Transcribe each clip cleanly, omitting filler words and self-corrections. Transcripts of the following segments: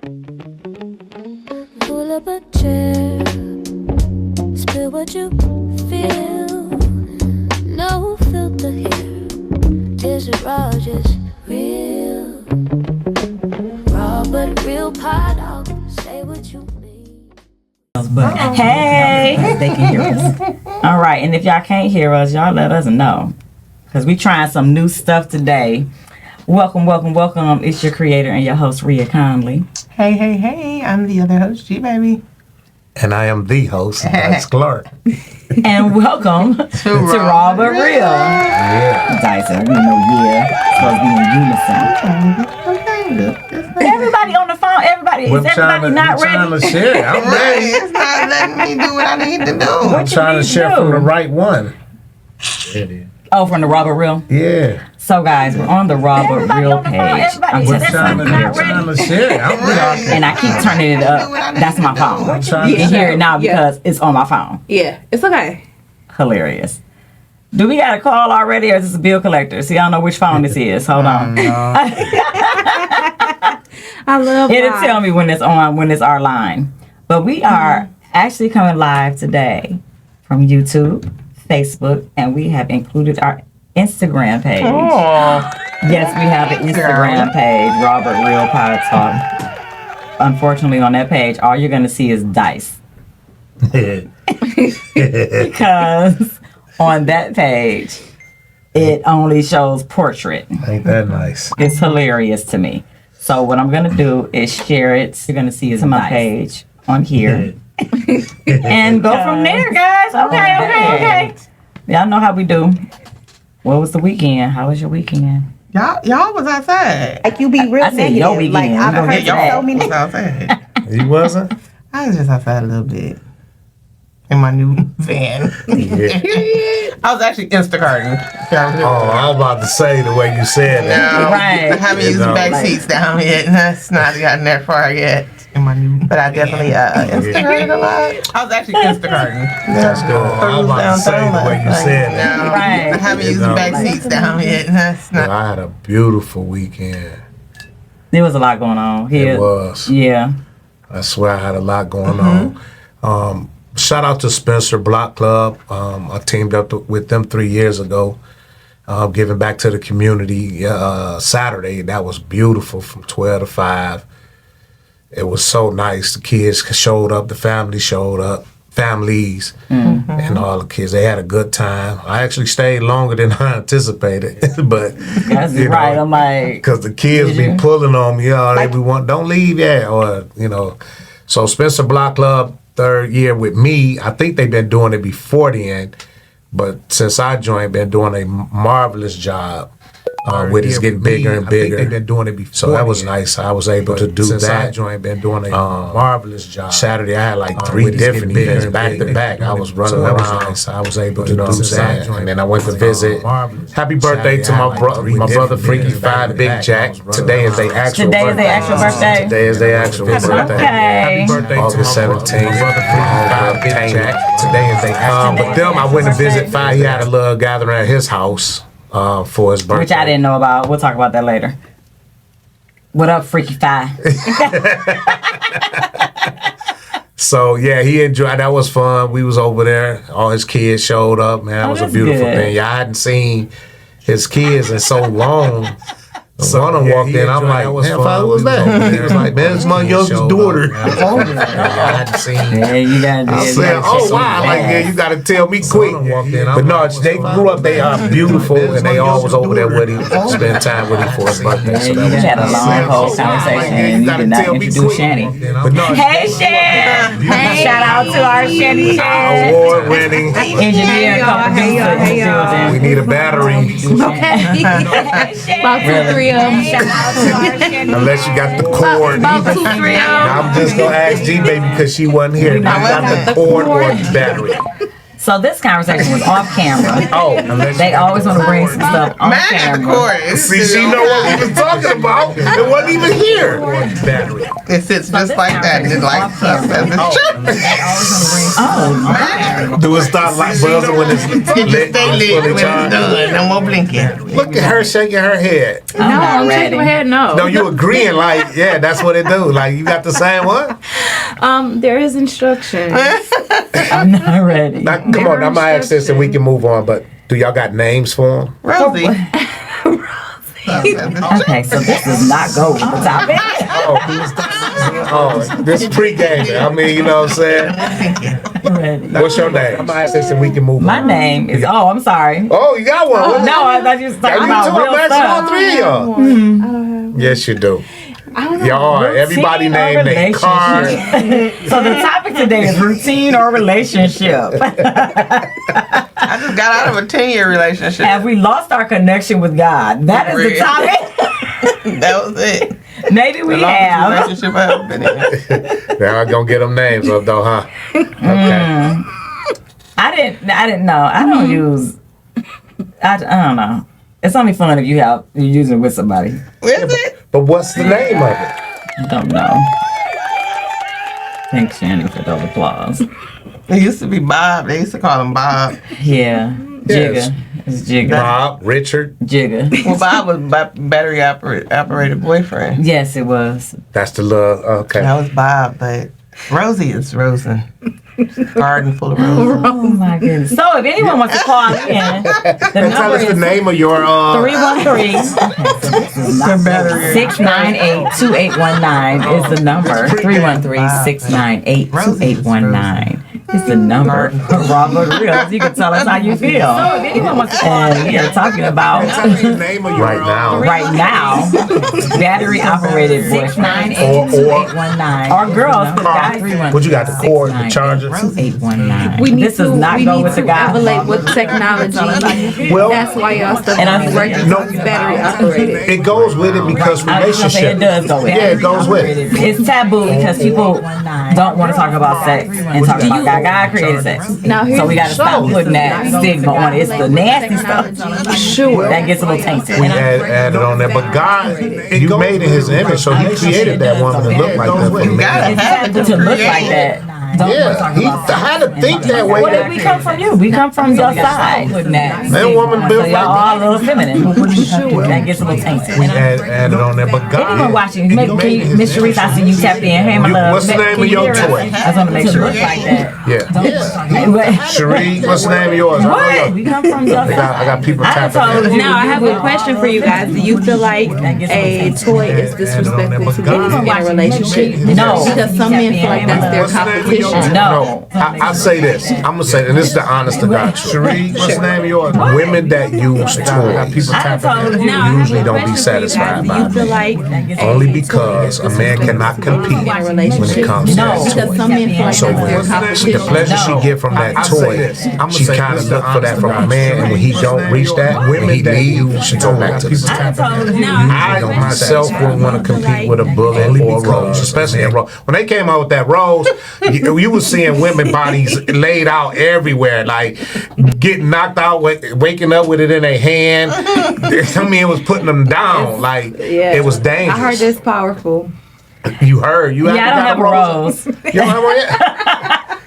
Pull up a chair, spill what you feel. No filter here. Is it raw, just real? Raw but real pot. I'll say what you mean. But hey, they can hear us. All right, and if y'all can't hear us, y'all let us know, because we trying some new stuff today. Welcome. It's your creator and your host, Rhea Conley. Hey, I'm the other host, G-Baby. And I am the host, Dice Clark. And welcome to Raw But Real. Yeah. Dice, you know, supposed to be in unison. Everybody on the phone, is everybody not ready? I'm trying to share. I'm ready. It's not letting me do what I need to do. I'm trying to share from the right one. Oh, from the Raw But Real? Yeah. So guys, we're on the Raw But Real page. I'm trying to share. I'm ready. And I keep turning it up. That's my phone. You can hear it now because it's on my phone. Yeah, it's okay. Hilarious. Do we got a call already, or is this a bill collector? See, I don't know which phone this is. Hold on. I love It'll tell me when it's on, when it's our line. But we are actually coming live today from YouTube, Facebook, and we have included our Instagram page. Oh. Yes, we have an Instagram page, Robert Real Pod Talk. Unfortunately, on that page, all you're going to see is Dice. Because on that page, it only shows portrait. Ain't that nice? It's hilarious to me. So what I'm going to do is share it. You're going to see it's my page on here. And go from there, guys. Okay. Y'all know how we do. What was the weekend? How was your weekend? Y'all was outside. Like you be real I said negative. your weekend. Like I've heard Y'all so many. was outside. You wasn't? I was just outside a little bit. In my new van. Yeah. I was actually Instacarting. Oh, I was about to say the way you said that. No, Right. I haven't used the back seats down yet. That's not gotten that far yet. In my new, but I definitely Instacarted a lot. I was actually Instacarting. That's good. I was about to say the way you said that. No, Right. I haven't used the back seats down yet. That's not. I had a beautiful weekend. There was a lot going on here. It was. Yeah. I swear I had a lot going on. Shout out to Spencer Block Club. I teamed up with them 3 years ago, giving back to the community. Saturday, that was beautiful from 12 to 5. It was so nice. The kids showed up, the family showed up, families, and all the kids. They had a good time. I actually stayed longer than I anticipated, but That's you right. know, I'm like, because the kids be pulling on me, they be want, don't leave yet, or So Spencer Block Club, 3rd year with me. I think they've been doing it before the end, but since I joined, been doing a marvelous job. With it's getting bigger and bigger. They've been doing it before, so that was nice. I was able to do that. Since I joined, been doing a marvelous job. Saturday, I had like 3 different events back to back. I was running around. Nice. I was able to do that, and then I went to visit. Happy birthday to my brother Freaky Five Big Jack. Today is their actual birthday. Today is their actual birthday. Happy birthday August 17th. My brother Freaky Five Big Jack. Today is their actual birthday. But them, I went to visit Five. He had a little gathering at his house. For his birthday. which I didn't know about. We'll talk about that later. What up, Freaky Thigh? So yeah, he enjoyed. That was fun. We was over there. All his kids showed up. Man, that was a beautiful thing. Yeah, I hadn't seen his kids in so long. So one of them walked in. I'm like, man, Father, what's that? He was like, man, it's my youngest daughter. I hadn't seen. Yeah, you gotta do I said, oh wow, like yeah, you gotta tell me quick. But no, they grew up. They are beautiful, and they all was over there with him, spend time with him for his birthday. So you had a long whole conversation. You did not introduce Shanny. Hey, Shan! Hey, shout out to our Shanny Shan. Award-winning Engineer, Hey, we need a battery. About 2, 3 of them. Unless you got the cord. About 2, 3 of them. I'm just gonna ask G-Baby because she wasn't here. You got the cord or the battery. So this conversation was off camera. Oh, They always want to bring some stuff on camera. See, she know what we was talking about. It wasn't even here. Battery. It sits just like that, and it lights up as it's Oh, Do it start like buzzing when it's lit? Stay lit when it's charged? done. No more blinking. Look at her shaking her head. I'm shaking my head. No, you agreeing like, yeah, that's what it do. Like, you got the same one? There is instructions. I'm not ready. Now, come on, I'm going to ask this and we can move on, but do y'all got names for them? Rosie. Okay, so this does not go with the topic. Oh, this pre-game. I mean, you know what I'm saying? Ready. What's your name? I'm going to ask this and we can move on. My name is. Oh, I'm sorry. Oh, you got one. No, I thought you was talking You about too. real I'm asking all stuff. three of y'all. I don't have. Yes, you do. I don't know. Y'all are. Everybody Routine or named their car. relationship? So the topic today is routine or relationship. I just got out of a 10-year relationship. Have we lost our connection with God? That is the Really? topic. That was it. Maybe we The longest have. relationship I ever been in. Now I'm going to get them names up, though, huh? Okay. I didn't know. I don't use. I don't know. It's only fun if you're using it with somebody. Is it? But what's the name of it? I don't know. Thanks, Shannon, for those applause. It used to be Bob. They used to call him Bob. Yeah, Yes. Jigga. It's Jigga. Bob, Richard. Jigga. Well, Bob was battery operated boyfriend. Yes, it was. That's the love. Okay. That was Bob, but Rosie is Rosen. Garden full of roses. Oh my goodness. So if anyone wants to call in, the Tell number us the is name of your 698-2819 is the number. 313-698-2819 is the number. Robert Reels, you can tell us how you feel. So if anyone wants to call in, we are talking about Tell us the name of your right now battery operated boyfriend. 698-2819 or girls, but guys. What you got, the cord, the charger? 2819. We need This does to, not we go need with the to guy. elevate with technology. Well, That's why y'all stuff And I'm- is working no. battery operated. It goes with it because I was gonna say relationship. it does go with it. Yeah, it goes with it. It's taboo because people don't want to talk about sex and talk about God. God created sex. Now here's So we got to stop putting that stigma on it. It's the nasty stuff. Sure. That gets a little tainted. We added on there, but God, you made in His image, so He created that woman to look like that for You gotta men. have it To look like that. Don't want to Yeah, talk He about sex. had to think that way. Where did we come from you? We come from your side. Man, woman So built y'all like all a little feminine. That gets a little tainted. we added on there, but God. Anyone watching, maybe You can made you, in His Miss Sharice, I see you tapped in. Hey, my love. What's the name of your toy? I just want to make sure. Yeah. What? Cherie, what's the name of yours? I know What? yours. We come from your I got people I tapping told in. you. Now I have a question for you guys. Do you feel like a toy is disrespectful to ladies in a relationship? No. Because some men feel like that's their What's the name of your competition. No. I say this. I'm gonna say, and this is the honest to God truth. Cherie, what's the name of yours? Women that use toys I told you. Now I have usually a don't be question for you satisfied guys. by Do you feel like only because a man cannot compete in a when it relationship? comes to No. that Because toy. some men feel like So that's their the competition. pleasure she get from that toy, she kind of look for that from a man, and when he don't reach that, when he leave, she go back to the I top. told you. I myself wouldn't want to compete with a bullet or a rose, especially a rose. When they came out with that rose, you was seeing women bodies laid out everywhere, like getting knocked out, waking up with it in their hand. Some men was putting them down, like Yeah. it was dangerous. I heard that's powerful. You heard? You Yeah, I don't haven't have a got rose. You don't have one yet?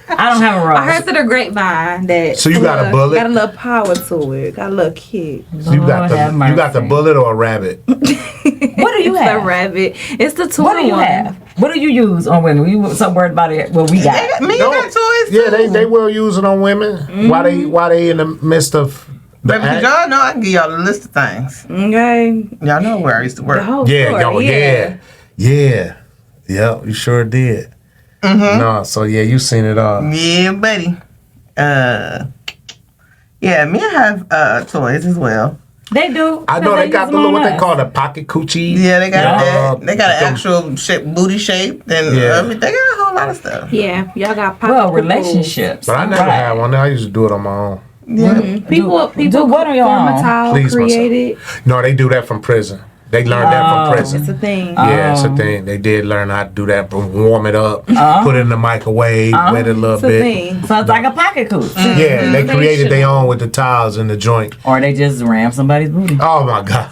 I don't have a I rose. heard through the grapevine that So you got a bullet? got a little power to it, got a little kick. You got Lord have the mercy. bullet or a rabbit? What do you It's a have? rabbit. It's the toy What do you one. have? What do you use on women? We were so worried about it. What we got? Men got toys Yeah, too. they will use it on women. Why they in the midst of the Baby, act? y'all know I can give y'all a list of things. Okay. Y'all know where I used to The work. whole Yeah, story, yo, yeah. You sure did. No, so yeah, you seen it all. Yeah, buddy. Yeah, men have toys as well. They do. I know they got use the them little on what they us. call the pocket coochie. Yeah, they got Yeah. that. They got an Them- actual shape, booty shape, and Yeah. they got a whole lot of stuff. Yeah, y'all got pocket Well, pimples. relationships. But I never Right. had one. I used to do it on my own. Yeah. People do what on your own? Formatile Please, created. No, they do that from prison. They learned that from prison. It's a thing. Yeah, it's a thing. They did learn how to do that, but warm it up, put it in the microwave, wet it a little It's a bit. thing. So it's like a pocket coupe. Yeah, they created their own with the tiles in the joint. Or they just ram somebody's booty. Oh my God.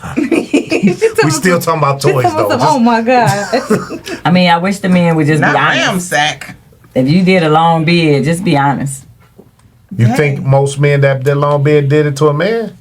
We still talking about toys though. Oh my God. I mean, I wish the men would just Not be honest. ram sack. If you did a long bid, just be honest. You think most men that did long bed did it to a man?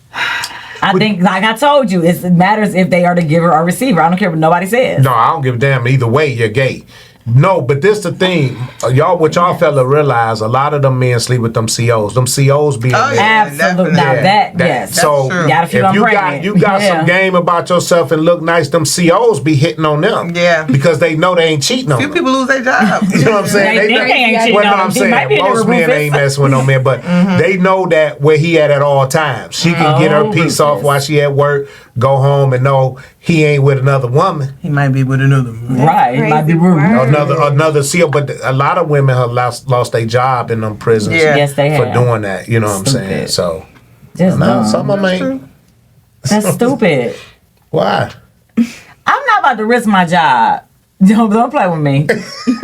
I think, like I told you, it matters if they are the giver or receiver. I don't care what nobody says. No, I don't give a damn. Either way, you're gay. No, but this the thing, what y'all fella realize, a lot of them men sleep with them COs. Them COs be in there. Absolutely. Now definitely. yes. So true. Gotta feel if pregnant. you got some game about yourself and look nice, them COs be hitting on them. Yeah. Because they know they ain't cheating on Few them. people lose their job. You know what I'm saying? They ain't cheating Well, no, on I'm them. He might be saying in the most men Rufus. ain't messing with no men, but they know that where he at all times. She can get her piece off while she at work, go home and know he ain't with another woman. He might be with another one. Right. It might be rude. Another CO, but a lot of women have lost their job in them prisons Yeah. Yes, they for have. doing that. You know what I'm saying? Stupid. So Just no, dumb. some of them ain't. That's stupid. Why? I'm not about to risk my job. Don't play with me.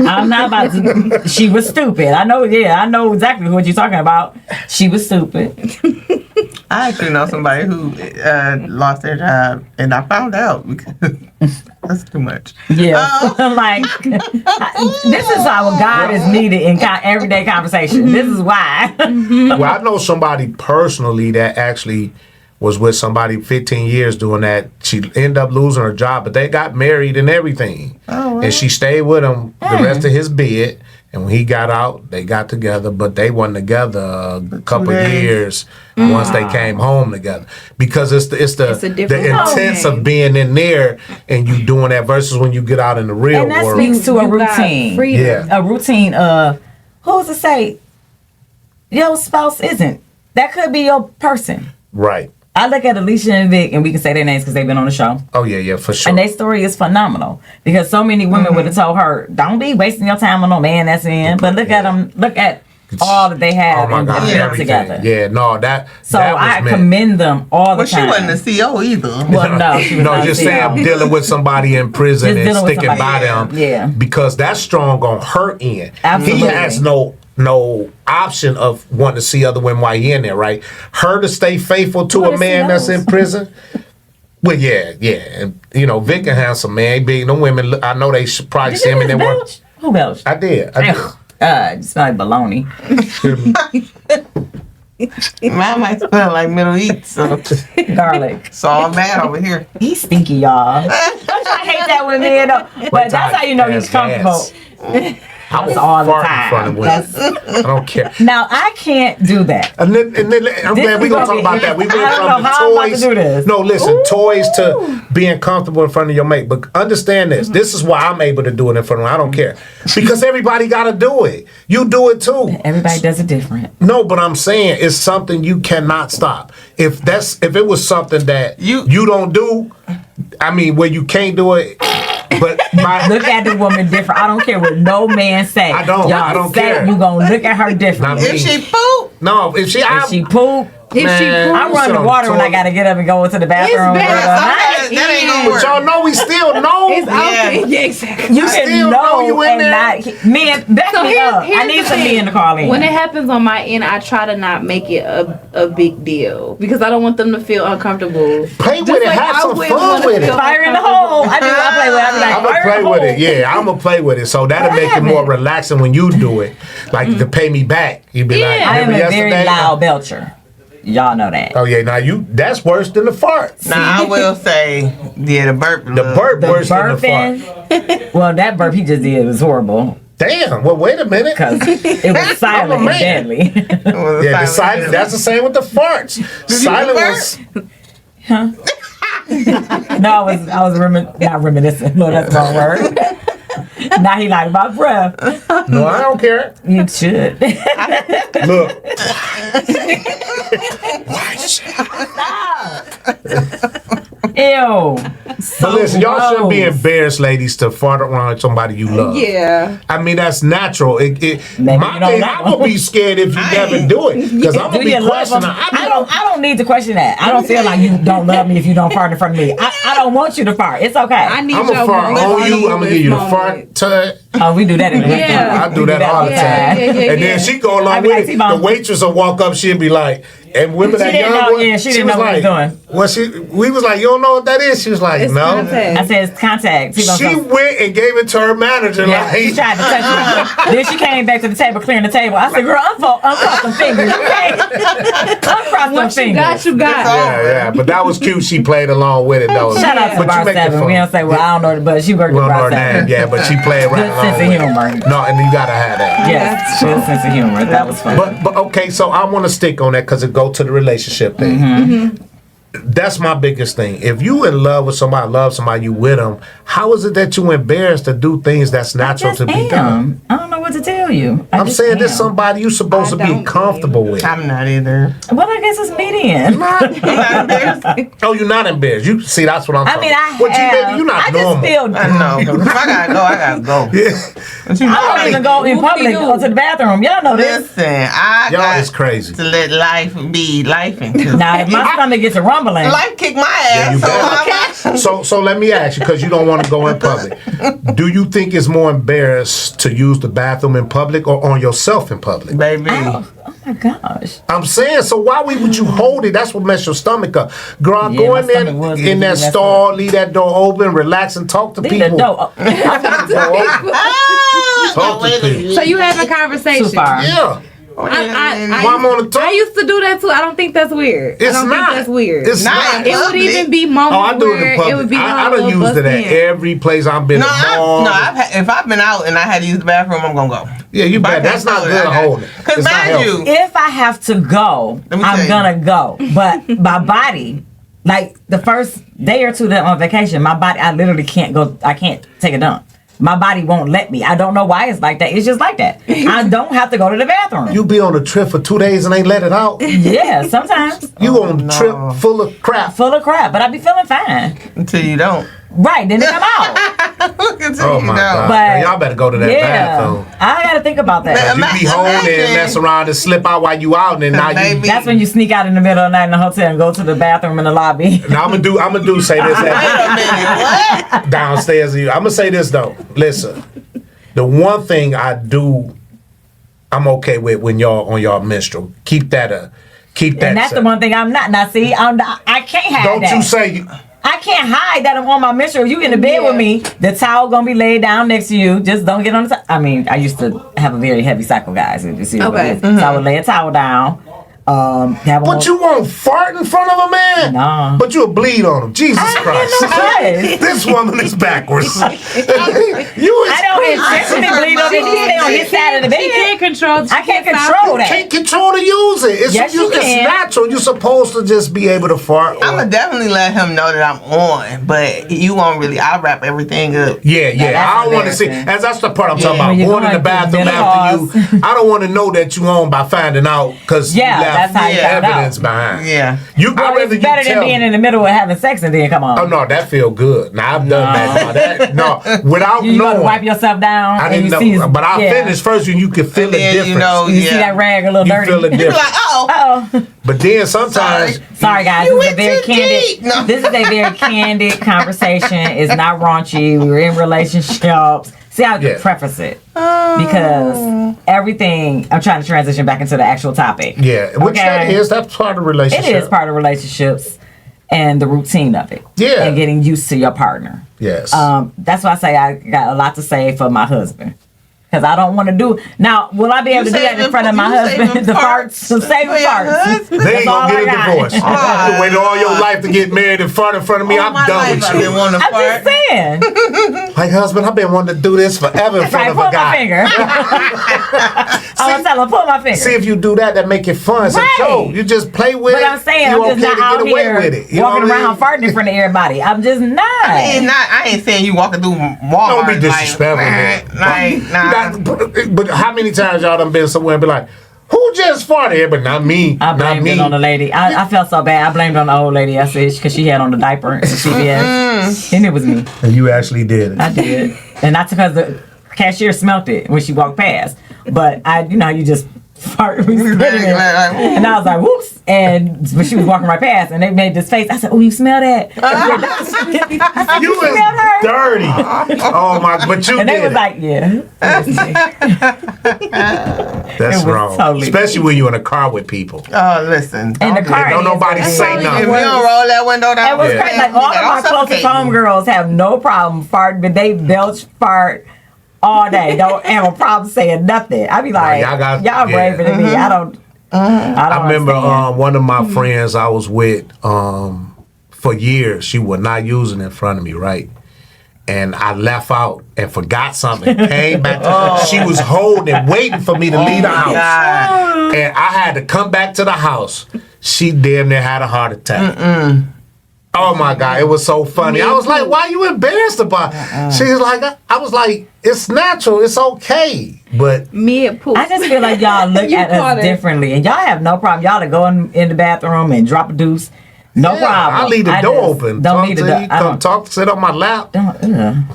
I'm not about to. She was stupid. I know exactly what you're talking about. She was stupid. I actually know somebody who lost their job, and I found out because that's too much. Yeah. Like, this is how God is needed in everyday conversation. This is why. Well, I know somebody personally that actually was with somebody 15 years doing that. She ended up losing her job, but they got married and everything. Oh, wow. And she stayed with him the rest of his bid. And when he got out, they got together, but they wasn't together a couple years once they came home together. Because it's the intense of being in there and you doing that versus when you get out in the real And that world. speaks to a routine. Yeah. A routine of, who's to say your spouse isn't? That could be your person. Right. I look at Alicia and Vic, and we can say their names because they've been on the show. Oh, yeah, for sure. And their story is phenomenal because so many women would have told her, "Don't be wasting your time on no man that's in." But look at them. Look at all that they have and built everything. together. Yeah, no, that. So that was I meant. commend them all the Well, she time. wasn't a CO either. Well, no, she was No, not just a saying I'm CEO. dealing with somebody in prison Just and dealing with sticking by somebody. them. Yeah. Because that's strong on her end. Absolutely. He has no option of wanting to see other women while he in there, right? Her to stay faithful to What a is man that's COs? in prison. Well, yeah. And, you know, Vic and handsome man. Big, no women, I know they should probably Did see you him in just their work. belch? Who belched? I did. You smell like bologna. Mine might smell like Middle East, so Garlic. it's all bad over here. He's stinky, y'all. I hate that with men, though. But that's how you know he's comfortable. I was all the fart in time. front of women. I don't care. Now, I can't do that. And then I'm glad we're is going to talk gonna about be- that. We went I don't from know how I'm the about to toys. do this. No, listen, toys to being comfortable in front of your mate. But understand this. This is why I'm able to do it in front of them. I don't care. Because everybody got to do it. You do it too. Everybody does it different. No, but I'm saying it's something you cannot stop. If it was something that you don't do, I mean, where you can't do it, but Look at the woman different. I don't care what no man say. I don't say care. You gonna look at her different. Not me. If she poop, no, if she poop. I run the water when I gotta get up and go into the bathroom. that ain't gonna But work. y'all know we still know. Yeah, exactly. You still can know you in and there. not men. Back So me up. I here's need the some thing. men to call in. When it happens on my end, I try to not make it a big deal because I don't want them to feel uncomfortable. Play with Just it. like Have I some wouldn't fun wanna with it. feel Fire in the hole. I play with it. I be like, I'm gonna fire play in the with hole. it. Yeah, I'm gonna play with it. So that'll make it more relaxing when you do it. Like to pay me back. You be like, I am remember a very yesterday? loud belcher. Y'all know that. Oh yeah, now that's worse than the fart. Now I will say, the burp. The burp The worse than the fart. burping. Well, that burp he just did was horrible Damn. Well, wait a minute. because it was silent and man. deadly. Yeah, the silent. That's the same with the farts. Silent was. No, I was not reminiscing. No, that's the wrong word. Now he like my breath. No, I don't care. You should. Look. Ew. But listen, y'all shouldn't be embarrassed, ladies, to fart around somebody you love. Yeah. I mean, that's natural. My you don't thing, know. I would be scared if you never do it. Because I'm going to Do be you love him? questioning. I don't need to question that. I don't feel like you don't love me if you don't fart in front of me. I don't want you to fart. It's okay. I need I'm your going to fart moment on you. I'm going to give you the moment. fart tut. Oh, we do that in the Yeah. I do that all the time. Yeah. And then she go I along be with like, it. T-Bone. The waitress will walk up, she'll be like, and women that didn't young know- one, yeah, she didn't was know what he like, was doing. we was like, you don't know what that is? She was like, It's no. contact. I said, it's contact. T-Bone She goes, went and gave it to her manager. yeah, she Like, tried to touch me. Then she came back to the table, clearing the table. I said, girl, uncross them fingers, okay? Uncross them Once you fingers. got, you got. yeah. But that was cute. She played along with it, though. Shout out to But Bar you make it 7. fun. We don't say, well, I don't know, but she worked We at don't know Bar her 7. name, yeah, but she played right Good along sense of with it. humor. No, and you gotta have that. Yes, good sense of humor. That was fun. But okay, so I want to stick on that because it go to the relationship thing. Mm-hmm. That's my biggest thing. If you in love with somebody, love somebody, you with them. How is it that you embarrassed to do things that's natural to be done? I don't know what to tell you. I'm saying this somebody you supposed to be comfortable with. I'm not either. Well, I guess it's median. Oh, you're not embarrassed. You see, that's what I'm I talking mean, about. What you baby, you're not I normal. just feel. I know. If I gotta go, I gotta go. But you know, I don't even go in public. Go to the bathroom. Y'all know this. Listen, I Y'all got is crazy. to let life be life. Now, if my stomach gets a rumbling, Life kicked my Yeah, you ass. better. So let me ask you, because you don't want to go in public. Do you think it's more embarrassed to use the bathroom in public or on yourself in public? Baby. oh my gosh. I'm saying, so why would you hold it? That's what messed your stomach up. Girl, Yeah, go my in there stomach was in really that messed stall, leave that door open, relax and talk to Leave people. the door. Talk to people. So you have a conversation. Too far. Yeah. I While I'm on the top. I used to do that too. I don't think that's weird. It's I don't not. think that's weird. It's not. It would even be moments Oh, I do it where in public. it would be I done used it at every place I've been. No, at malls. if I've been out and I had to use the bathroom, I'm gonna go. Yeah, you bet. That's not good holding. Because It's not mind healthy. you, If I have to go, Let me tell I'm you. gonna go. But my body, like the first day or two that I'm on vacation, my body, I literally can't go. I can't take a dump. My body won't let me. I don't know why it's like that. It's just like that. I don't have to go to the bathroom. You be on a trip for 2 days and ain't let it out. Yeah, sometimes. You on a trip full of crap. Full of crap, but I be feeling fine. until you don't. Right, then they come out. Until Oh you my don't. God. But Now, y'all better go to that bathroom. I gotta think about that. You be home and Imagine. mess around and slip out while you out, and then now you. Baby. That's when you sneak out in the middle of the night in the hotel and go to the bathroom in the lobby. Now I'm gonna do say this Wait a minute. What? downstairs. I'm gonna say this though. Listen, the one thing I'm okay with when y'all on y'all menstrual. Keep that keep that. And that's the one thing I'm not. Now, see, I can't hide Don't that. you say I can't hide that I'm on my menstrual. You in the bed with me, the towel gonna be laid down next to you. Just don't get on the. I mean, I used to have a very heavy cycle, guys. If you see what it is. So I would lay a towel down. Have But you won't fart in front of a man? No. But you'll bleed on him. Jesus Christ. choice. This woman is backwards. you is I don't intentionally bleed on it. He stay on his side of the She bed. can't control. I can't control that. can't control to use it. It's, Yes, you it's can. natural. You're supposed to just be able to fart. I'm gonna definitely let him know that I'm on, but you won't really. I wrap everything up. Yeah. that's I don't want to see. embarrassing. As that's the part I'm Yeah. talking about. When you're Going in the going bathroom through after menopause. you. I don't want to know that you on by finding out because Yeah, you left that's how you found out. evidence behind. Yeah. You. Well, I'd rather it's better you than tell being me. in the middle of having sex and then come on. Oh no, that feel good. Now I've done that. No, without You gotta knowing. wipe yourself down. I and didn't you know, see, but I finished first when you can feel And the then, difference. you know, You see that rag a little You dirty. feel the You be difference. like, Oh, But then sometimes sorry guys. You This is a went very too candid. deep. No. This is a very candid conversation. It's not raunchy. We were in relationships. See how I Yeah. preface it because everything. I'm trying to transition back into the actual topic. yeah, which that's part of the It relationship. is part of relationships and the routine of it. Yeah. and getting used to your partner. Yes. That's why I say I got a lot to say for my husband. Because I don't want to do. Now, will I be able to do that in front of my husband? The farts, the saving farts. They That's ain't all gonna I get a got. divorce. You have to wait all your life to get married in front of me. I'm done with I've been you. wanting to I'm just fart. saying. Like, husband, I've been wanting to do this forever in front Right, of pull a my guy. finger. I was telling him, pull my finger. See if you do that make it fun. It's Right. a joke. You just play with But it. I'm saying, you I'm just okay not to out get away here with it. You walking know what I around mean? farting in front of everybody. I'm just not. I ain't saying you walking through Walmart. Don't be disrespectful, man. But how many times y'all done been somewhere and be like, who just farted? But not me. I not blamed me. it on the lady. I felt so bad. I blamed it on the old lady. I said because she had on the diaper at CVS, and it was me. And you actually did it. I did, and not because the cashier smelt it when she walked past. But you just fart. We was sitting there. And I was like, whoops. But she was walking right past and they made this face. I said, oh, you smell that? You was dirty. Oh my, but you and did. they was like, yeah. That's wrong. Totally especially when you're in a car with people. Oh, listen. In the car. Don't nobody say If nothing. you don't roll that window down, It was crazy. Like all of my closest homegirls have no problem farting, but they belch fart all day. Don't have a problem saying nothing. I be like, y'all braver than me. I don't. I remember one of my friends I was with for years. She would not use it in front of me, right? And I left out and forgot something. Came back. She was holding it, waiting for me to leave the house. God. And I had to come back to the house. She damn near had a heart attack. Oh my God, it was so funny. I was like, why are you embarrassed about it? She was like, I was like, it's natural, it's okay. But me and Pooh. I just feel like y'all look at us differently. And y'all have no problem. Y'all to go in the bathroom and drop a deuce. No problem. I leave the door open. Don't need to come talk, sit on my lap.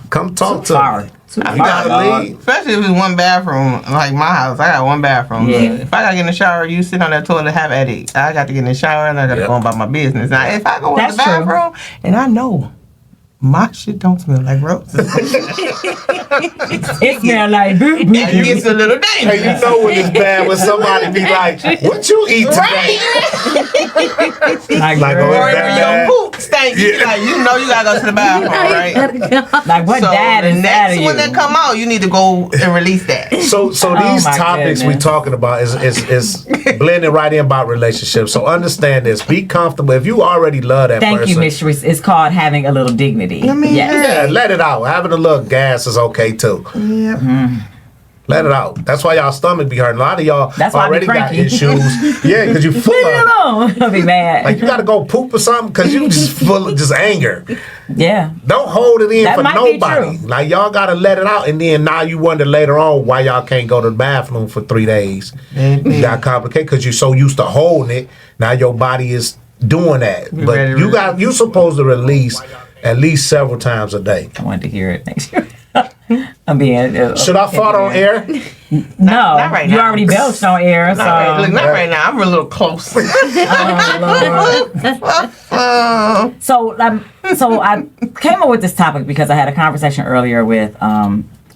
Come talk to me. Especially if it's one bathroom, like my house. I got one bathroom. Yeah. If I gotta get in the shower, you sit on that toilet, have at it. I got to get in the shower and I gotta go about my business. Now, if I go in the bathroom and I know my shit don't smell like roses, it smell like boo boo. It gets a little dangerous. Hey, you know when it's bad when somebody be like, "What you eat today?" like or when your poop stank, like you know you gotta go to the bathroom, right? Like what dad the is next one that come out, you need to go and release that. So these topics we talking about is blending right in about relationships. So understand this. Be comfortable. If you already love that person. Thank you, Miss Reese. It's called having a little dignity. I mean, yeah, let it out. Having a little gas is okay too. Yep. Let it out. That's why y'all stomach be hurting. A lot of y'all already got issues. Yeah, because you full of. I'll be mad. Like you got to go poop or something because you just full of just anger. Yeah. Don't hold it in that for might nobody. Be true. Like y'all got to let it out, and then now you wonder later on why y'all can't go to the bathroom for 3 days. You got complicated because you're so used to holding it. Now your body is doing that, but you supposed to release at least several times a day. I wanted to hear it next year. I'm being. Should I fart on air? No, not right now. You already belched on air, so not right now. I'm a little close. So I came up with this topic because I had a conversation earlier with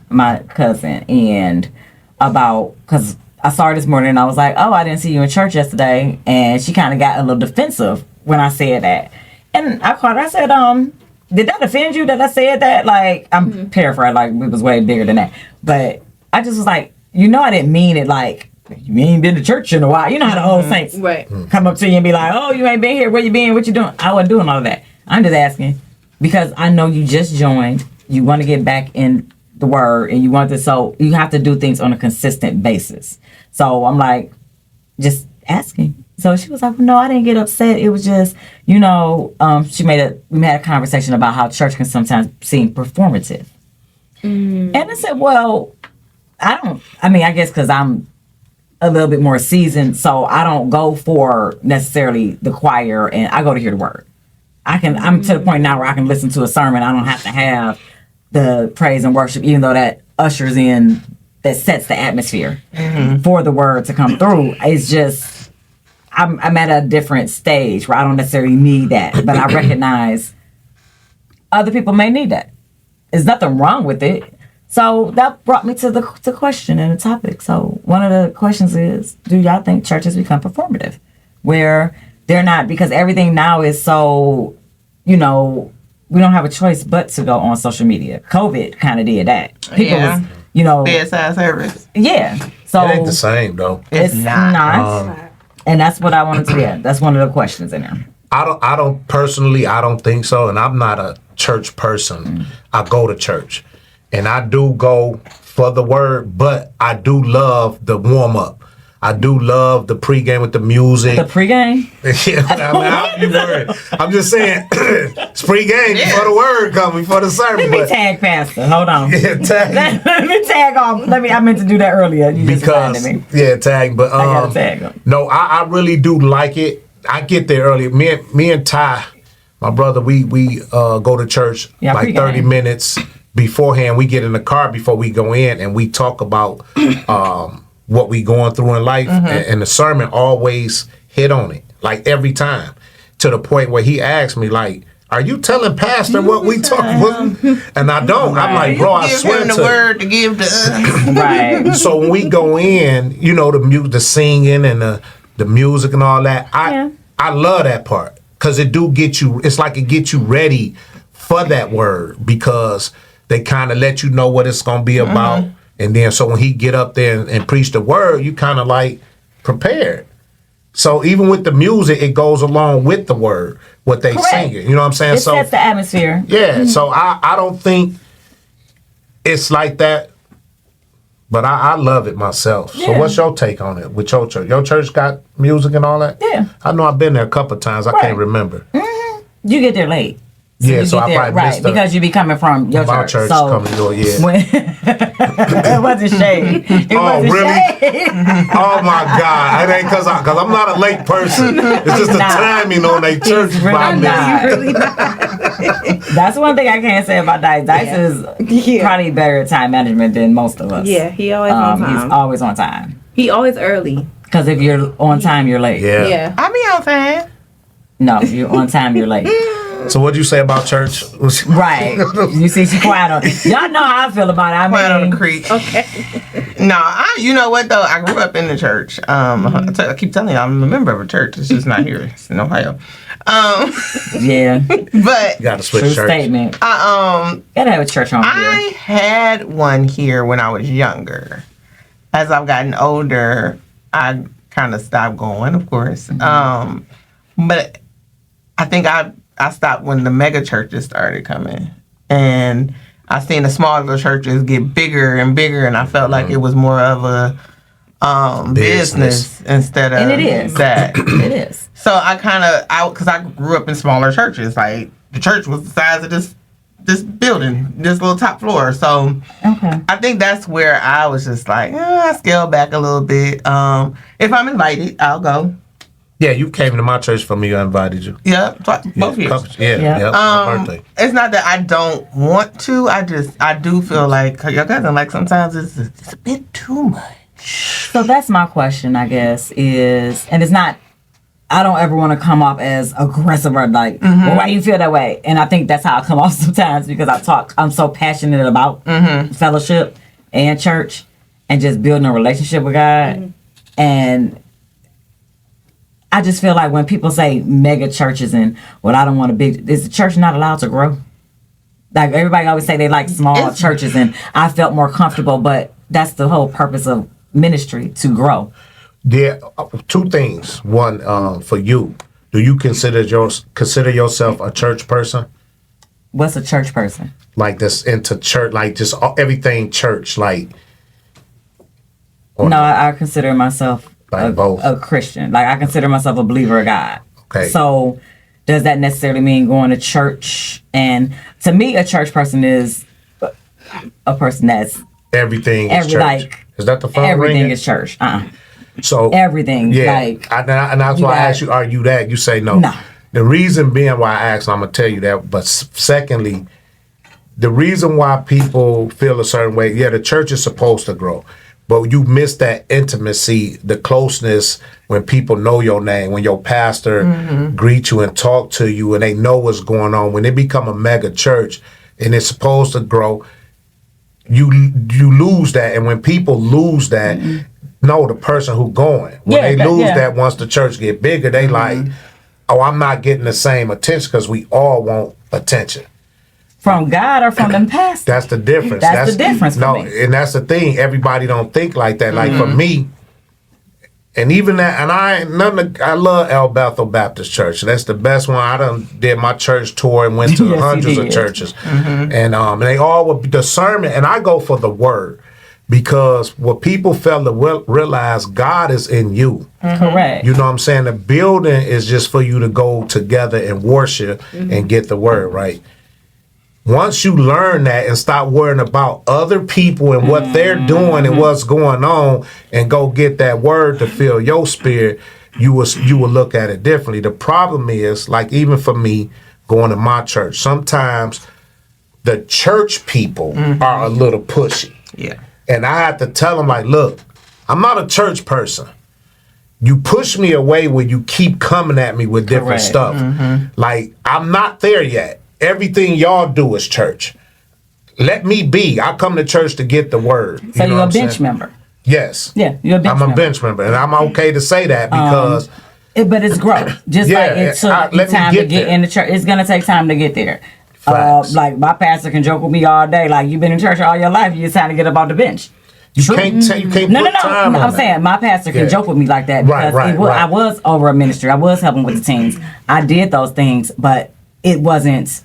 my cousin and because I saw her this morning and I was like, oh, I didn't see you in church yesterday, and she kind of got a little defensive when I said that, and I called her. I said, did that offend you that I said that? Like, I'm paraphrasing, like, it was way bigger than that. But I just was like, I didn't mean it like, you ain't been to church in a while. You know how the old saints come up to you and be like, oh, you ain't been here. Where you been? What you doing? I wasn't doing all of that. I'm just asking because I know you just joined. You want to get back in the word and you want to, so you have to do things on a consistent basis. So I'm like, just asking. So she was like, no, I didn't get upset. It was just, we had a conversation about how church can sometimes seem performative. And I said, well, I guess because I'm a little bit more seasoned, so I don't go for necessarily the choir, and I go to hear the word. I'm to the point now where I can listen to a sermon. I don't have to have the praise and worship, even though that ushers in, that sets the atmosphere for the word to come through. It's just, I'm at a different stage where I don't necessarily need that, but I recognize other people may need that. There's nothing wrong with it. So that brought me to the question and the topic. So one of the questions is, do y'all think churches become performative? Where they're not, because everything now is so, we don't have a choice but to go on social media. COVID kind of did that. People was, bedside service. Yeah. So it ain't the same though. It's not. And that's what I wanted to get. That's one of the questions in there. I don't personally, I don't think so. And I'm not a church person. I go to church and I do go for the word, but I do love the warm up. I do love the pregame with the music. The pregame? I'm just saying, it's pregame before the word comes, before the sermon. Let me tag Pastor. Hold on. Yeah, tag. Let me tag off. I meant to do that earlier. You just reminded me. Yeah, tag. But I gotta tag him. No, I really do like it. I get there early. Me and Ty, my brother, we go to church like 30 minutes beforehand. We get in the car before we go in, and we talk about what we going through in life, and the sermon always hit on it, like every time, to the point where he asked me, like, are you telling Pastor what we talk about? And I don't. I'm like, bro, I swear him the word to give to us. Right. So when we go in, you know, the singing and the music and all that, I love that part, because it do get you, it's like it gets you ready for that word, because they kind of let you know what it's going to be about. And then so when he get up there and preach the word, you kind of like prepared. So even with the music, it goes along with the word, what they singing. You know what I'm saying? It sets the atmosphere. Yeah. So I don't think it's like that, but I love it myself. Yeah. So what's your take on it with your church? Your church got music and all that? Yeah. I know I've been there a couple of times. I can't remember. You get there late. So I probably missed because you be coming from your my church. So coming to it wasn't shade. It wasn't shade. Oh my God! It ain't because I'm not a late person. It's just the timing on their church. Really That's one thing I can't say about Dice. Dice is probably better at time management than most of us. Yeah, he always on time. He's always on time. He always early. Because if you're on time, you're late. Yeah. I be on time. No, you're on time, you're late. So what do you say about church? Right. You see, she quiet on it. Y'all know how I feel about it. Quiet on the creek. Okay. No, you know what though? I grew up in the church. I keep telling you, I'm a member of a church. It's just not here. It's in Ohio. Yeah. But You gotta switch True church. statement. I Gotta have a church home I here. had one here when I was younger. As I've gotten older, I kind of stopped going, of course. But I think I stopped when the mega churches started coming. And I seen the smaller churches get bigger and bigger, and I felt like it was more of a business instead of And it is. that. It is. So I kind of, because I grew up in smaller churches. Like, the church was the size of this building, this little top floor. So I think that's where I was just like, I scaled back a little bit. If I'm invited, I'll go. Yeah, you came to my church for me. I invited you. Yeah, both years. My birthday. It's not that I don't want to. I do feel like your cousin. Like sometimes it's a bit too much. So that's my question, I guess, is, and it's not, I don't ever want to come off as aggressive or like, well, why you feel that way? And I think that's how I come off sometimes, because I'm so passionate about fellowship and church and just building a relationship with God. And I just feel like when people say mega churches and, well, I don't want a big, is the church not allowed to grow? Like, everybody always say they like small churches, and I felt more comfortable, but that's the whole purpose of ministry, to grow. Yeah, two things. One, for you, do you consider yourself a church person? What's a church person? Like this into church, like just everything church, like. No, I consider myself like both. A Christian. Like, I consider myself a believer of God. Okay. So does that necessarily mean going to church? And to me, a church person is a person that's everything is church. Like, is that the phone everything ringing? is church. So everything. Yeah. Like, and that's why I asked you, are you that? You say no. No. The reason being why I asked, I'm gonna tell you that. But secondly, the reason why people feel a certain way, the church is supposed to grow. But you miss that intimacy, the closeness, when people know your name, when your pastor greet you and talk to you and they know what's going on. When they become a mega church and it's supposed to grow, you lose that. And when people lose that, the person who going. When they lose that, once the church get bigger, they like, oh, I'm not getting the same attention, because we all want attention. From God or from them pastors? That's the difference. That's the difference for me. And that's the thing. Everybody don't think like that. Like for me, and even that, and I love El Bethel Baptist Church. That's the best one. I done did my church tour and went to hundreds of churches. And they all were discernment. And I go for the word, because what people fail to realize, God is in you. Correct. You know what I'm saying? The building is just for you to go together and worship and get the word right. Once you learn that and stop worrying about other people and what they're doing and what's going on, and go get that word to fill your spirit, you will look at it differently. The problem is, like even for me going to my church, sometimes the church people are a little pushy. Yeah. And I have to tell them, like, look, I'm not a church person. You push me away when you keep coming at me with different Correct. stuff. Like, I'm not there yet. Everything y'all do is church. Let me be. I come to church to get the word. So you know you're a what I'm bench saying? member. Yes. Yeah, you're a bench I'm member. a bench member, and I'm okay to say that because But it's growth. Just Yeah, like it took let me time to get get there. in the church. It's gonna take time to get there. Facts. Like my pastor can joke with me all day. Like, you've been in church all your life. You just time to get up off the bench. you can't put time on I'm that. saying my pastor can Yeah. joke with me like that Right, because right, I right. was over a ministry. I was helping with the teens. I did those things, but it wasn't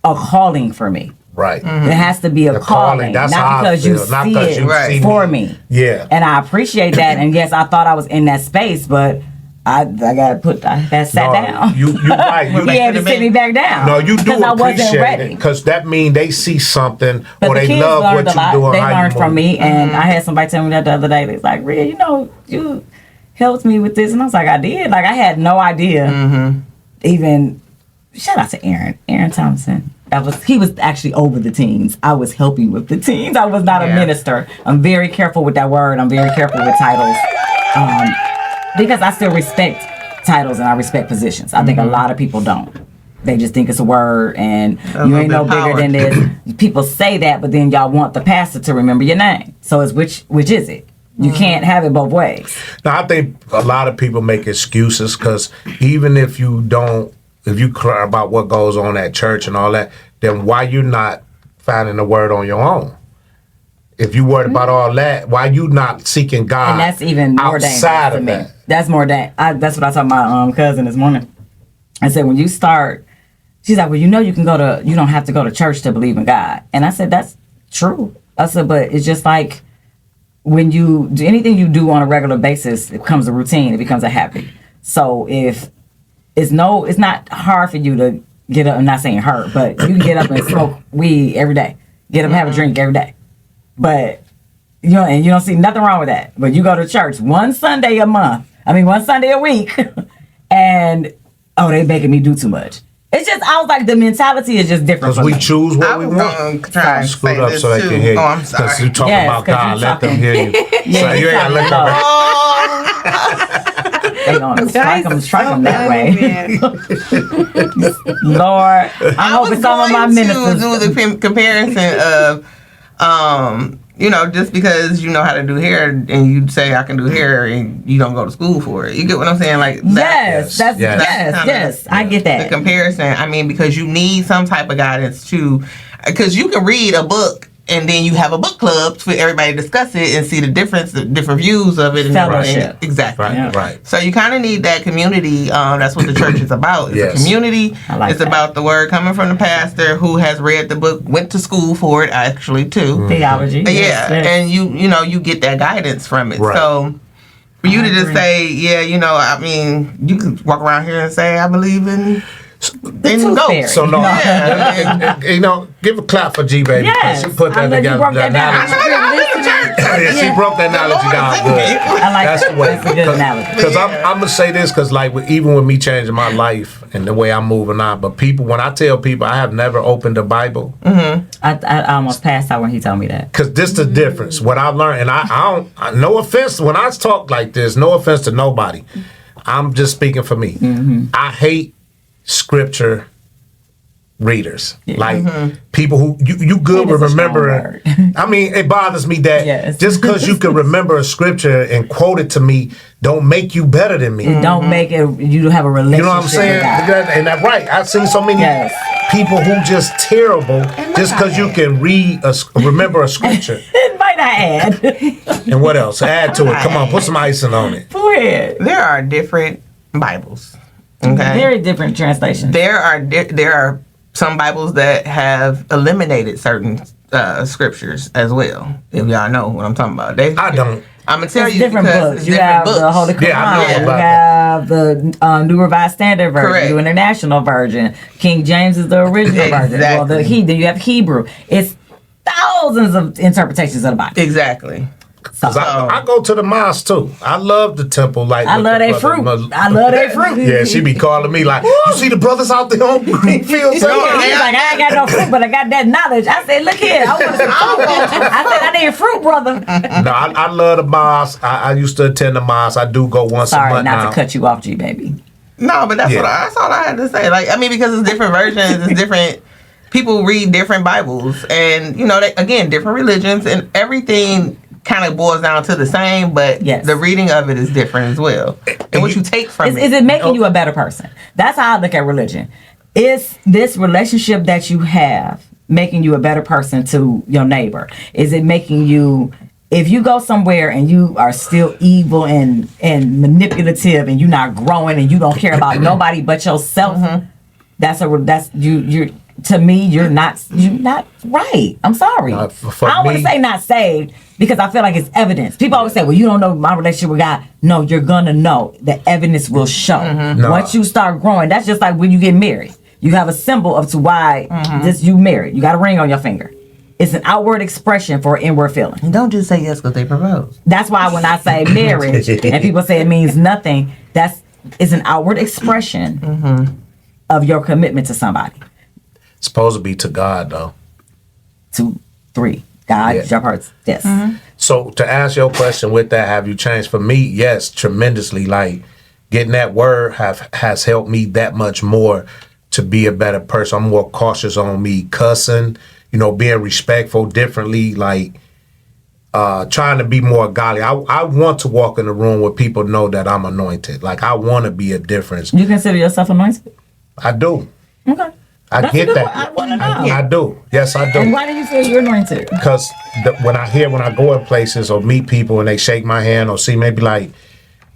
a calling for me. Right. It has to be a The calling, that's how not I because you feel, not see 'cause it you see for me. Yeah. And I appreciate that. And yes, I thought I was in that space, but I got sat down. You right. You, He had to sit me back down. no, you do because I wasn't appreciate ready. it because that means they see something But or the they kids love learned what a lot. you do. They learned from me, and I had somebody tell me that the other day. They was like, "Rhea, you helped me with this," and I was like, "I did." Like, I had no idea. Even shout out to Aaron Thompson. He was actually over the teens. I was helping with the teens. I was not a minister. I'm very careful with that word. I'm very careful with titles, because I still respect titles and I respect positions. I think a lot of people don't. They just think it's a word and you ain't no bigger than this. People say that, but then y'all want the pastor to remember your name. So it's which is it? You can't have it both ways. Now, I think a lot of people make excuses because even if you cry about what goes on at church and all that, then why you not finding the word on your own? If you worried about all that, why you not seeking God? And that's even more dangerous outside to of me. that? That's more that's what I told my cousin this morning. I said, when you start, she's like, well, you don't have to go to church to believe in God. And I said, that's true. I said, but it's just like when you do anything you do on a regular basis, it becomes a routine. It becomes a habit. So if it's not hard for you to get up. I'm not saying hurt, but you can get up and smoke weed every day. Get up and have a drink every day. But you don't see nothing wrong with that. But you go to church one Sunday a week, and they making me do too much. It's just, I was like, the mentality is just different. Because we choose what we was want. gonna try and Scoot say up this so they too. can hear you. Oh, I'm sorry. Because you talking Yes, about 'cause God, you let them talking. hear you. Yeah, So you you ain't gotta let talking them. They gonna strike them that way. Man. Lord, I'm hoping some of my ministers do the comparison of, just because you know how to do hair and you say I can do hair and you don't go to school for it. You get what I'm saying? Like Yes, Yes, yes. I get the that. comparison. I mean, because you need some type of guidance too, because you can read a book and then you have a book club for everybody to discuss it and see the different views of it. And Fellowship. everything. Exactly. Right, Yeah. right. So you kind of need that community. That's what the church is about. It's Yes. a community. I like It's that. about the word coming from the pastor who has read the book, went to school for it actually too. Theology. Yeah, Yes, yes. and you get that guidance from it. Right. So for you to just agree. say, you can walk around here and say I believe in tooth goats. fairy. So no, Yeah. give a clap for G Baby. Yes. She put that I know you together. broke that down. Yeah, she broke that analogy down good. I like That's that. the way. That's a good analogy. Because I'm gonna say this, because even with me changing my life and the way I'm moving on, but when I tell people I have never opened the Bible, I almost passed out when he told me that. because this the difference. What I learned, and I don't. No offense when I talk like this. No offense to nobody. I'm just speaking for me. I hate scripture readers, like people who you good Hate with is a strong remembering. word. I mean, it bothers me that Yes. just because you can remember a scripture and quote it to me, don't make you better than me. It don't make it. You have a relationship. You know what I'm saying? With God. And that's right. I've seen so many Yes. people who just terrible just because you can remember a scripture. It might not add. And what else? Add to it. Come on, put some icing on it. Go ahead. There are different Bibles. Okay. Very different translations. There are some Bibles that have eliminated certain scriptures as well. If y'all know what I'm talking about, I don't. I'm gonna tell It's you different because books. it's You different have books. the Holy Quran. Yeah, I know You about have the New Revised Standard Version, Correct. the International Version. King James is the original version. Well, Exactly. then you have Hebrew. It's thousands of interpretations of the Bible. Exactly. Cause I go to the mosque too. I love the temple. Like I love that fruit. I love that fruit. Yeah, she be calling me like, you see the brothers out there on Greenfield? He's like, I ain't got no fruit, but I got that knowledge. I said, look here, I want some fruit. I said, I need fruit, brother. No, I love the mosque. I used to attend the mosque. I do go once a month. Sorry, not now. to cut you off, G baby. No, but that's all I had to say. Like, I mean, because it's different versions, it's different. People read different Bibles, and again, different religions, and everything kind of boils down to the same, but the reading of it is different as well. And what you take from it. Is it making you a better person? That's how I look at religion. Is this relationship that you have making you a better person to your neighbor? Is it making you, if you go somewhere and you are still evil and manipulative and you're not growing and you don't care about nobody but yourself, you're to me, you're not right. I'm sorry. I don't want to say not saved because I feel like it's evidence. People always say, well, you don't know my relationship with God. No, you're going to know. The evidence will show. Once you start growing, that's just like when you get married. You have a symbol of to why you married. You got a ring on your finger. It's an outward expression for an inward feeling. And don't just say yes because they propose. That's why when I say marriage and people say it means nothing, it's an outward expression of your commitment to somebody. It's supposed to be to God, though. 2, 3. God, your heart. Yes. So to answer your question with that, have you changed? For me, yes, tremendously. Like getting that word has helped me that much more to be a better person. I'm more cautious on me cussing, being respectful differently, like trying to be more godly. I want to walk in the room where people know that I'm anointed. Like I want to be a difference. You consider yourself anointed? I do. Okay. I get that. I want to know. I do. Yes, I do. And why do you feel you're anointed? Because when I go in places or meet people and they shake my hand or see me, be like,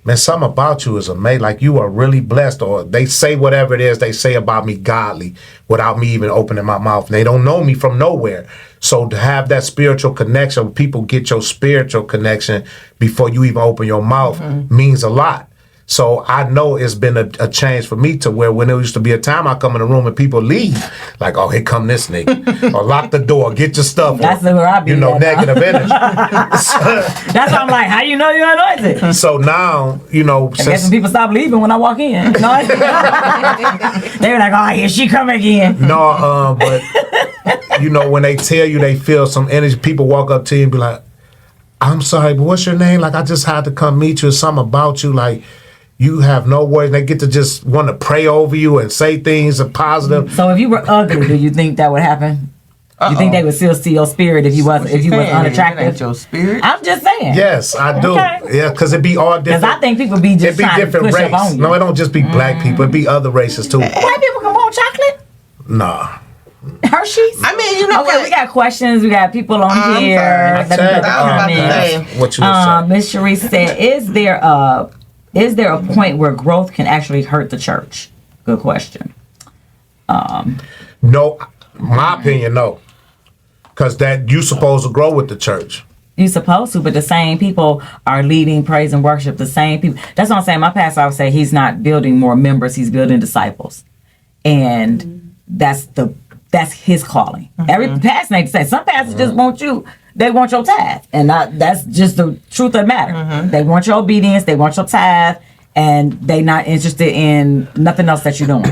man, something about you is amazing. Like you are really blessed. Or they say whatever it is they say about me godly without me even opening my mouth. And they don't know me from nowhere. So to have that spiritual connection, people get your spiritual connection before you even open your mouth means a lot. So I know it's been a change for me to where when there used to be a time I come in the room and people leave, like, oh, here come this nigga. Or lock the door, get your stuff. That's where I be. Negative energy. That's why I'm like, how you know you're anointed? So now, I guess when people stop leaving when I walk in. No, they were like, oh, here she come again. No, but, when they tell you they feel some energy, people walk up to you and be like, I'm sorry, but what's your name? Like, I just had to come meet you. It's something about you, like, you have no words. They get to just want to pray over you and say things are positive. So if you were ugly, do you think that would happen? You think they would still see your spirit if you was unattractive? Your spirit? I'm just saying. Yes, I do. Okay. Yeah, because it be all different. Because I think people be just trying to push up on you. No, it don't just be black people. It be other races too. White people can want chocolate? Nah. Hershey's? I mean, okay, we got questions. We got people on here. What you say? Miss Sharice said, is there a point where growth can actually hurt the church? Good question. No, my opinion, no. Because that you supposed to grow with the church. You supposed to, but the same people are leading praise and worship. The same people. That's what I'm saying. My pastor, I would say he's not building more members. He's building disciples. And that's his calling. Every pastor ain't the same. Some pastors just want you. They want your tithe. And that's just the truth of the matter. They want your obedience. They want your tithe. And they not interested in nothing else that you're doing.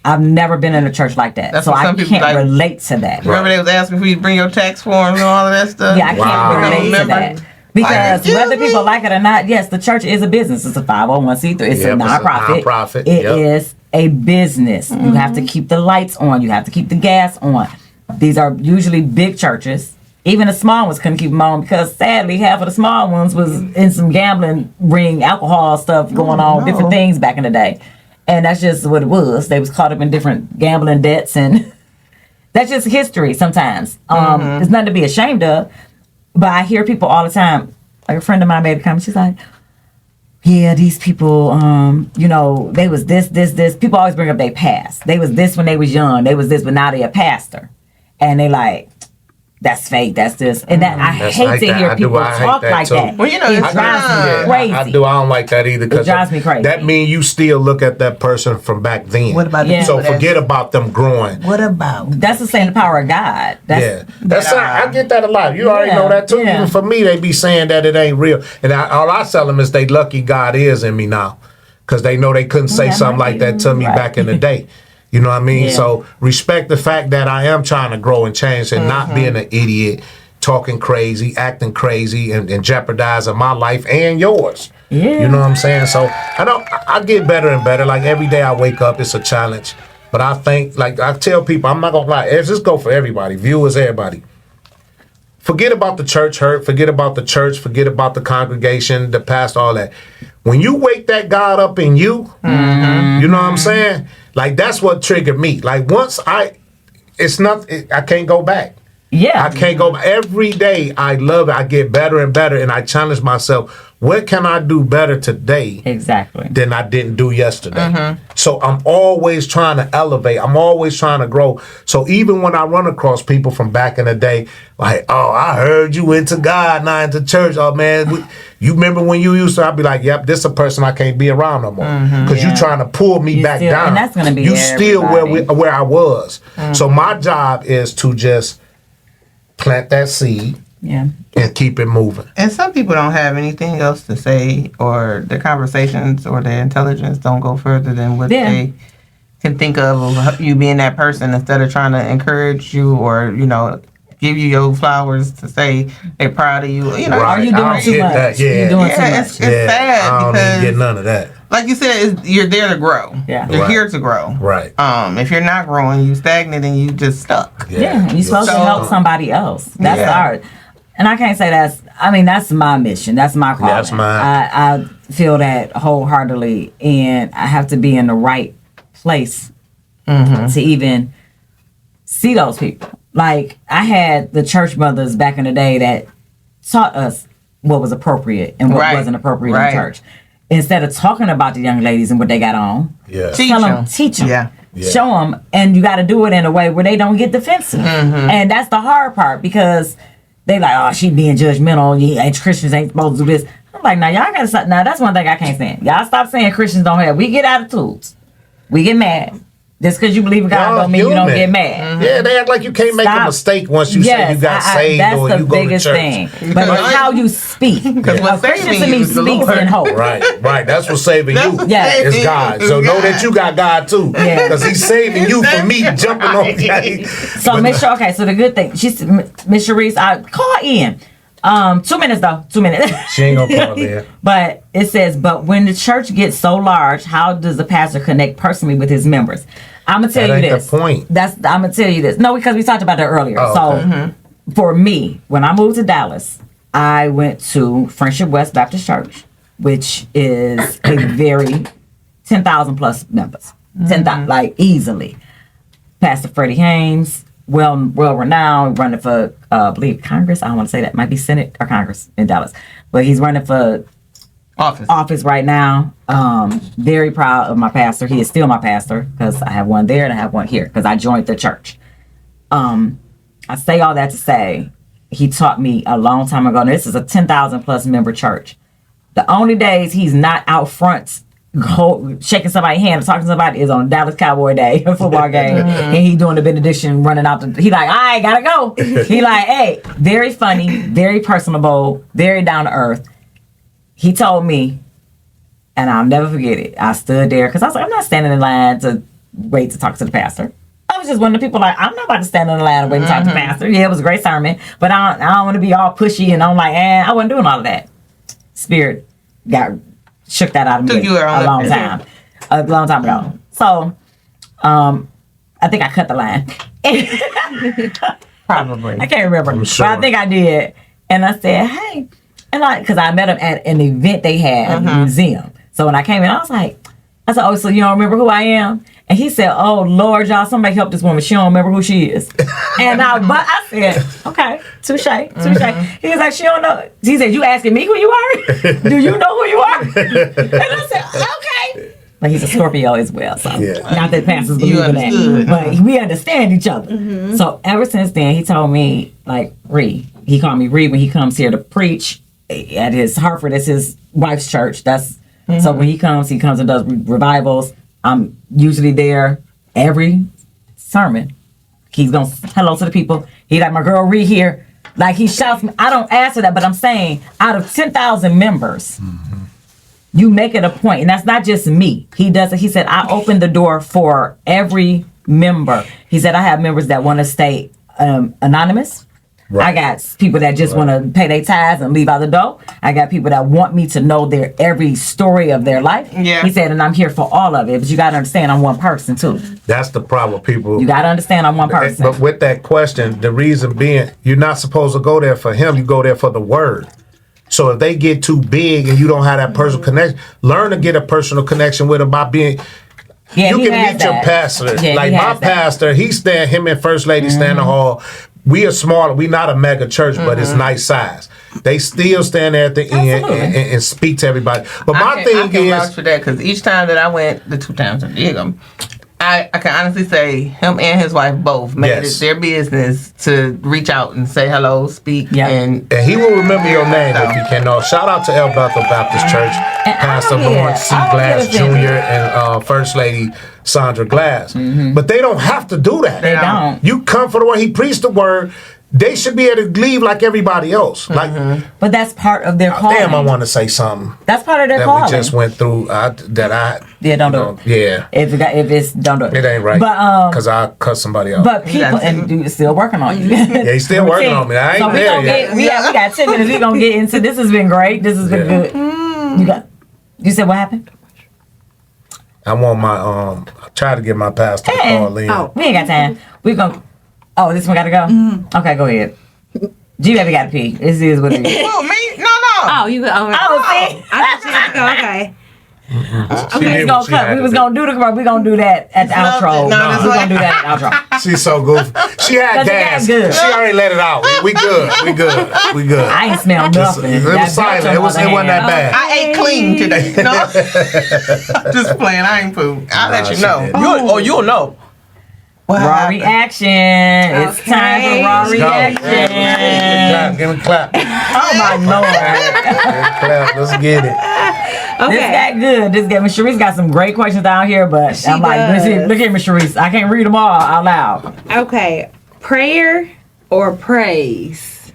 I've never been in a church like that. So I can't relate to that. Remember they was asking for you to bring your tax forms and all of that stuff? Yeah, I can't relate to that. Because whether people like it or not, yes, the church is a business. It's a 501c3. It's a nonprofit. It is a business. You have to keep the lights on. You have to keep the gas on. These are usually big churches. Even the small ones couldn't keep them on because sadly half of the small ones was in some gambling ring, alcohol stuff going on, different things back in the day. And that's just what it was. They was caught up in different gambling debts and that's just history sometimes. There's nothing to be ashamed of. But I hear people all the time, like a friend of mine made a comment, she's like, yeah, these people, they was this. People always bring up their past. They was this when they was young. They was this, but now they a pastor. And they like, that's fake, that's this. And that I That's hate like to that. hear I do. people I hate talk that like too. that. Well, you know, it it's drives me not- crazy. I do. I don't like that either. It drives me crazy. That means you still look at that person from back then. What about the Yeah. people So that's- forget about them growing. What about? That's the saying the power of God. That's I get that a lot. You already know that too. Yeah. Even for me, they be saying that it ain't real, and all I tell them is they lucky God is in me now, because they know they couldn't say that something might like be that to me right. back in the day. You know what I mean? Yeah. So respect the fact that I am trying to grow and change and not being an idiot, talking crazy, acting crazy, and jeopardizing my life and yours. Yeah. You know what I'm saying? So I get better and better. Like every day I wake up, it's a challenge. But I think, like I tell people, I'm not gonna lie. Let's just go for everybody, viewers, everybody. Forget about the church hurt. Forget about the church. Forget about the congregation, the pastor, all that. When you wake that God up in you, you know what I'm saying? Like that's what triggered me. Like once I can't go back. Yeah. I can't go. Every day I love it. I get better and better, and I challenge myself. What can I do better today Exactly. than I didn't do yesterday? So I'm always trying to elevate. I'm always trying to grow. So even when I run across people from back in the day, like, oh, I heard you into God, now into church. Oh man, you remember when you used to? I'd be like, yep, this is a person I can't be around no more because you trying to pull me back still- down. and that's gonna be you still everybody. where I was. So my job is to just plant that seed Yeah. and keep it moving. And some people don't have anything else to say, or their conversations or their intelligence don't go further than what Yeah. they can think of you being that person, instead of trying to encourage you or, give you your flowers to say they're proud of you. You know, Are you I doing don't too get much? that, yeah. You're doing Yeah, too much. it's sad I don't even because, get none of that. like you said, you're there to grow. Yeah. You're Right. here to grow. Right. If you're not growing, you stagnant and you just stuck. Yeah, you're supposed to So- help somebody else. That's Yeah. art. And I can't say that's my mission. That's my calling. That's mine. I feel that wholeheartedly, and I have to be in the right place to even see those people. Like, I had the church mothers back in the day that taught us what was appropriate and what Right. wasn't appropriate Right. in church. Instead of talking about the young ladies and what they got on, Yeah. Teach tell them, them. teach them, Yeah. Yeah. show them, and you got to do it in a way where they don't get defensive. And that's the hard part, because they like, oh, she being judgmental. Christians ain't supposed to do this. I'm like, now y'all gotta stop. Now that's one thing I can't stand. Y'all stop saying Christians don't have. We get attitudes. We get mad. Just because you believe in God Y'all don't mean you don't human. get mad. Yeah, they act like you can't make a Stop. mistake once you say you got saved that's or the you go to biggest church. thing. But it's how you speak. Because A what's Christian saving to you me is the speaks Lord. in hope. Right. That's what's saving you. Yeah. It's God. So know that you got God too. Yeah. Because He's saving you from me jumping on you. So Miss okay, so the good thing, she's Miss Sharice, I call in. 2 minutes though. 2 minutes. She ain't gonna call in. But it says, but when the church gets so large, how does the pastor connect personally with his members? I'm gonna tell That you ain't this. the point. I'm gonna tell you this. No, because we talked about that earlier. Oh, so okay. for me, when I moved to Dallas, I went to Friendship West Baptist Church, which is a very 10,000 plus members, 10,000 like easily. Pastor Freddie Haynes, well renowned, running for I believe Congress. I don't want to say that, might be Senate or Congress in Dallas, but he's running for office right now. Very proud of my pastor. He is still my pastor because I have one there and I have one here because I joined the church. I say all that to say he taught me a long time ago. Now, this is a 10,000 plus member church. The only days he's not out front shaking somebody's hand and talking to somebody is on Dallas Cowboy Day, a football game, and he doing the benediction, running out he like, I gotta go. He like, hey, very funny, very personable, very down to earth. He told me, and I'll never forget it. I stood there because I was like, I'm not standing in line to wait to talk to the pastor. I was just one of the people like, I'm not about to stand in the line and wait to talk to the pastor. Yeah, it was a great sermon, but I don't want to be all pushy, and I'm like, I wasn't doing all of that. Spirit shook that out of me a long time ago. So, I think I cut the line. Probably. I can't remember, I'm sure. but I think I did. And I said, hey, and because I met him at an event they had at the museum. So when I came in, I said, oh, so you don't remember who I am? And he said, oh, Lord, y'all, somebody help this woman. She don't remember who she is. And I said, okay, touche. He was like, she don't know. He said, you asking me who you are? Do you know who you are? And I said, okay. but he's a Scorpio as well. So Yeah. not that pastors believe in understood. that, but we understand each other. So ever since then, he told me like he called me Ree when he comes here to preach at his Hartford. It's his wife's church. That's so when he comes and does revivals. I'm usually there every sermon. He's gonna hello to the people. He like, my girl Ree here. Like he shouts me. I don't answer that, but I'm saying out of 10,000 members, you make it a point, and that's not just me. He does it. He said, I open the door for every member. He said, I have members that want to stay anonymous. Right. I got people that just want to pay their tithes and leave out the door. I got people that want me to know their every story of their life. Yeah. He said, and I'm here for all of it. But you got to understand, I'm one person too. That's the problem, people. You got to understand, I'm one person. But with that question, the reason being, you're not supposed to go there for him. You go there for the word. So if they get too big and you don't have that personal connection, learn to get a personal connection with them by being. Yeah, You he can has meet your that. pastor. Yeah, Like he my has that. pastor, him and First Lady stand in the hall. We are smaller. We not a mega church, but it's nice size. They still stand there at the end and speak to everybody. But my I thing can vouch is, for that because each time that I went, the 2 times I did them, I can honestly say him and his wife both made Yes. it their business to reach out and say hello, speak, Yeah. and and he will remember your name if you can. Shout out to El Bethel Baptist Church, Pastor Lawrence C. I don't Glass get offended. Jr. and First Lady Sandra Glass. But they don't have to do that. They don't. You come for the word. He preached the word. They should be able to leave like everybody else. Like, But that's part of their calling. damn, I want to say something That's part of their that calling. we just went through. Yeah, don't do it. Yeah, If it's don't do it. it ain't right. But Because I cut somebody off. but people and dude is still working on you. Yeah, he's still working on me. I ain't so we there gonna yet. we got 10 minutes. We gonna get into this. Has been great. This has been good. You said what happened? I want my I try to get my pastor to call in. Oh, we ain't got time. We gonna. Oh, this one gotta go. Okay, go ahead. G baby gotta pee. This is what it is. oh me, no. Oh, you go. Oh, See? I thought you had to go. Okay. We was gonna do the. We gonna do that at the outro. No, this we way. gonna do that at the outro. She's so goofy. She had 'Cause it gas. got good. She already let it out. We good. We good. We good. I ain't smell nothing. It was silent. It wasn't that bad. I ate clean today. No, just playing. I ain't food. I'll let you she know. didn't. You'll know. What Raw happened? reaction. It's time for raw Go. reaction. Give me a clap. Oh my lord. Clap. Let's get it. This got good. This got Miss Sharice got some great questions down here, but I'm like, does. look at Miss Sharice. I can't read them all out loud. Okay. Prayer or praise?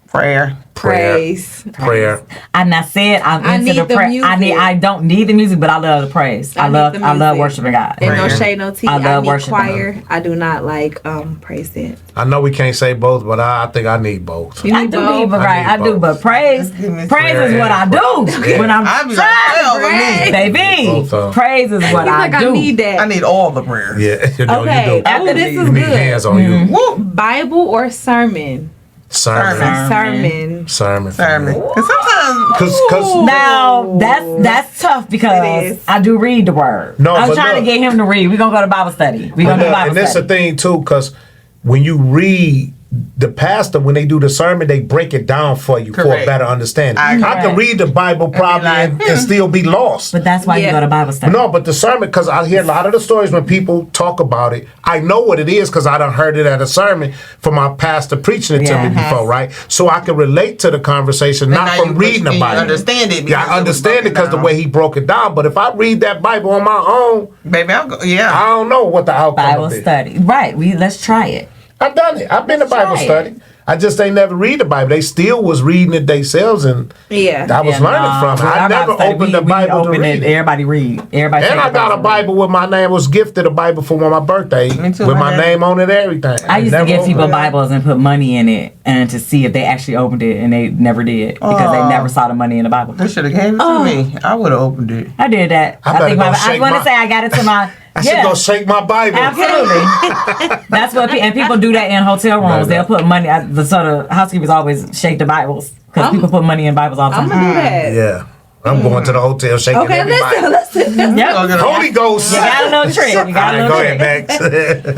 Prayer. Prayer. And I said I'm I into need the the praise. music. I don't need the music, but I love the praise. I need love the I love music. worshiping God. And no Prayer. shade, no tea. I love need worshiping choir. I do not like praise it. I know we can't say both, but I think I need both. You I need do both? need, but right, I do, but praise is what I do when I'm I be like, trying hell to with me. praise. Baby, Both of 'em. praise is what He's I like, do. I need that. I need all the prayers. Yeah, you know Okay. you do. Oh, this is You need good. hands on you. Woo. Bible or sermon? Sermon. Sermon. Sermon. Because sometimes Cause Now that's tough It because is. I do read the word. No, I'm but trying look. to get him to read. We're gonna go to Bible study. We're gonna do Bible and that's the study. thing too, because when you read the pastor, when they do the sermon, they break it down for you for a Correct. better understanding. I I can read the Bible probably like, and still be lost. But that's why you Yeah. go to Bible study. No, but the sermon, because I hear a lot of the stories when people talk about it, I know what it is because I done heard it at a sermon from my pastor preaching it to me Yeah. before, right? So I can relate to the conversation, not now from you reading the you Bible. understand it. Yeah, because I it was understand it broken because the down. way he broke it down. But if I read that Bible on my own, Baby, I'll go. Yeah. I don't know what the outcome Bible will be. study. Right. Let's try it. I've done it. I've been to Bible Try it. study. I just ain't never read the Bible. They still was reading it themselves, and Yeah. I was learning from it. I never opened the Bible to read it. Everybody read. Everybody. And I got a Bible with my name. Was gifted a Bible for my birthday Me too, with I my had name on it. Everything. I used to never give opened people it. Bibles and put money in it, and to see if they actually opened it, and they never did because they never saw the money in the Bible. They should have gave it to me. I would have opened it. I did that. I better go I shake want to my- say I got it to my. I should go shake my Bible. Absolutely. That's what and people do that in hotel rooms. They'll put money. The sort of housekeepers always shake the Bibles because people put money in Bibles all the I'm time. gonna do that. Yeah, I'm going to the hotel shaking Okay, every Bible. listen. Yep. Holy Ghost. You got a little trick. You got a All little right, trick. go ahead,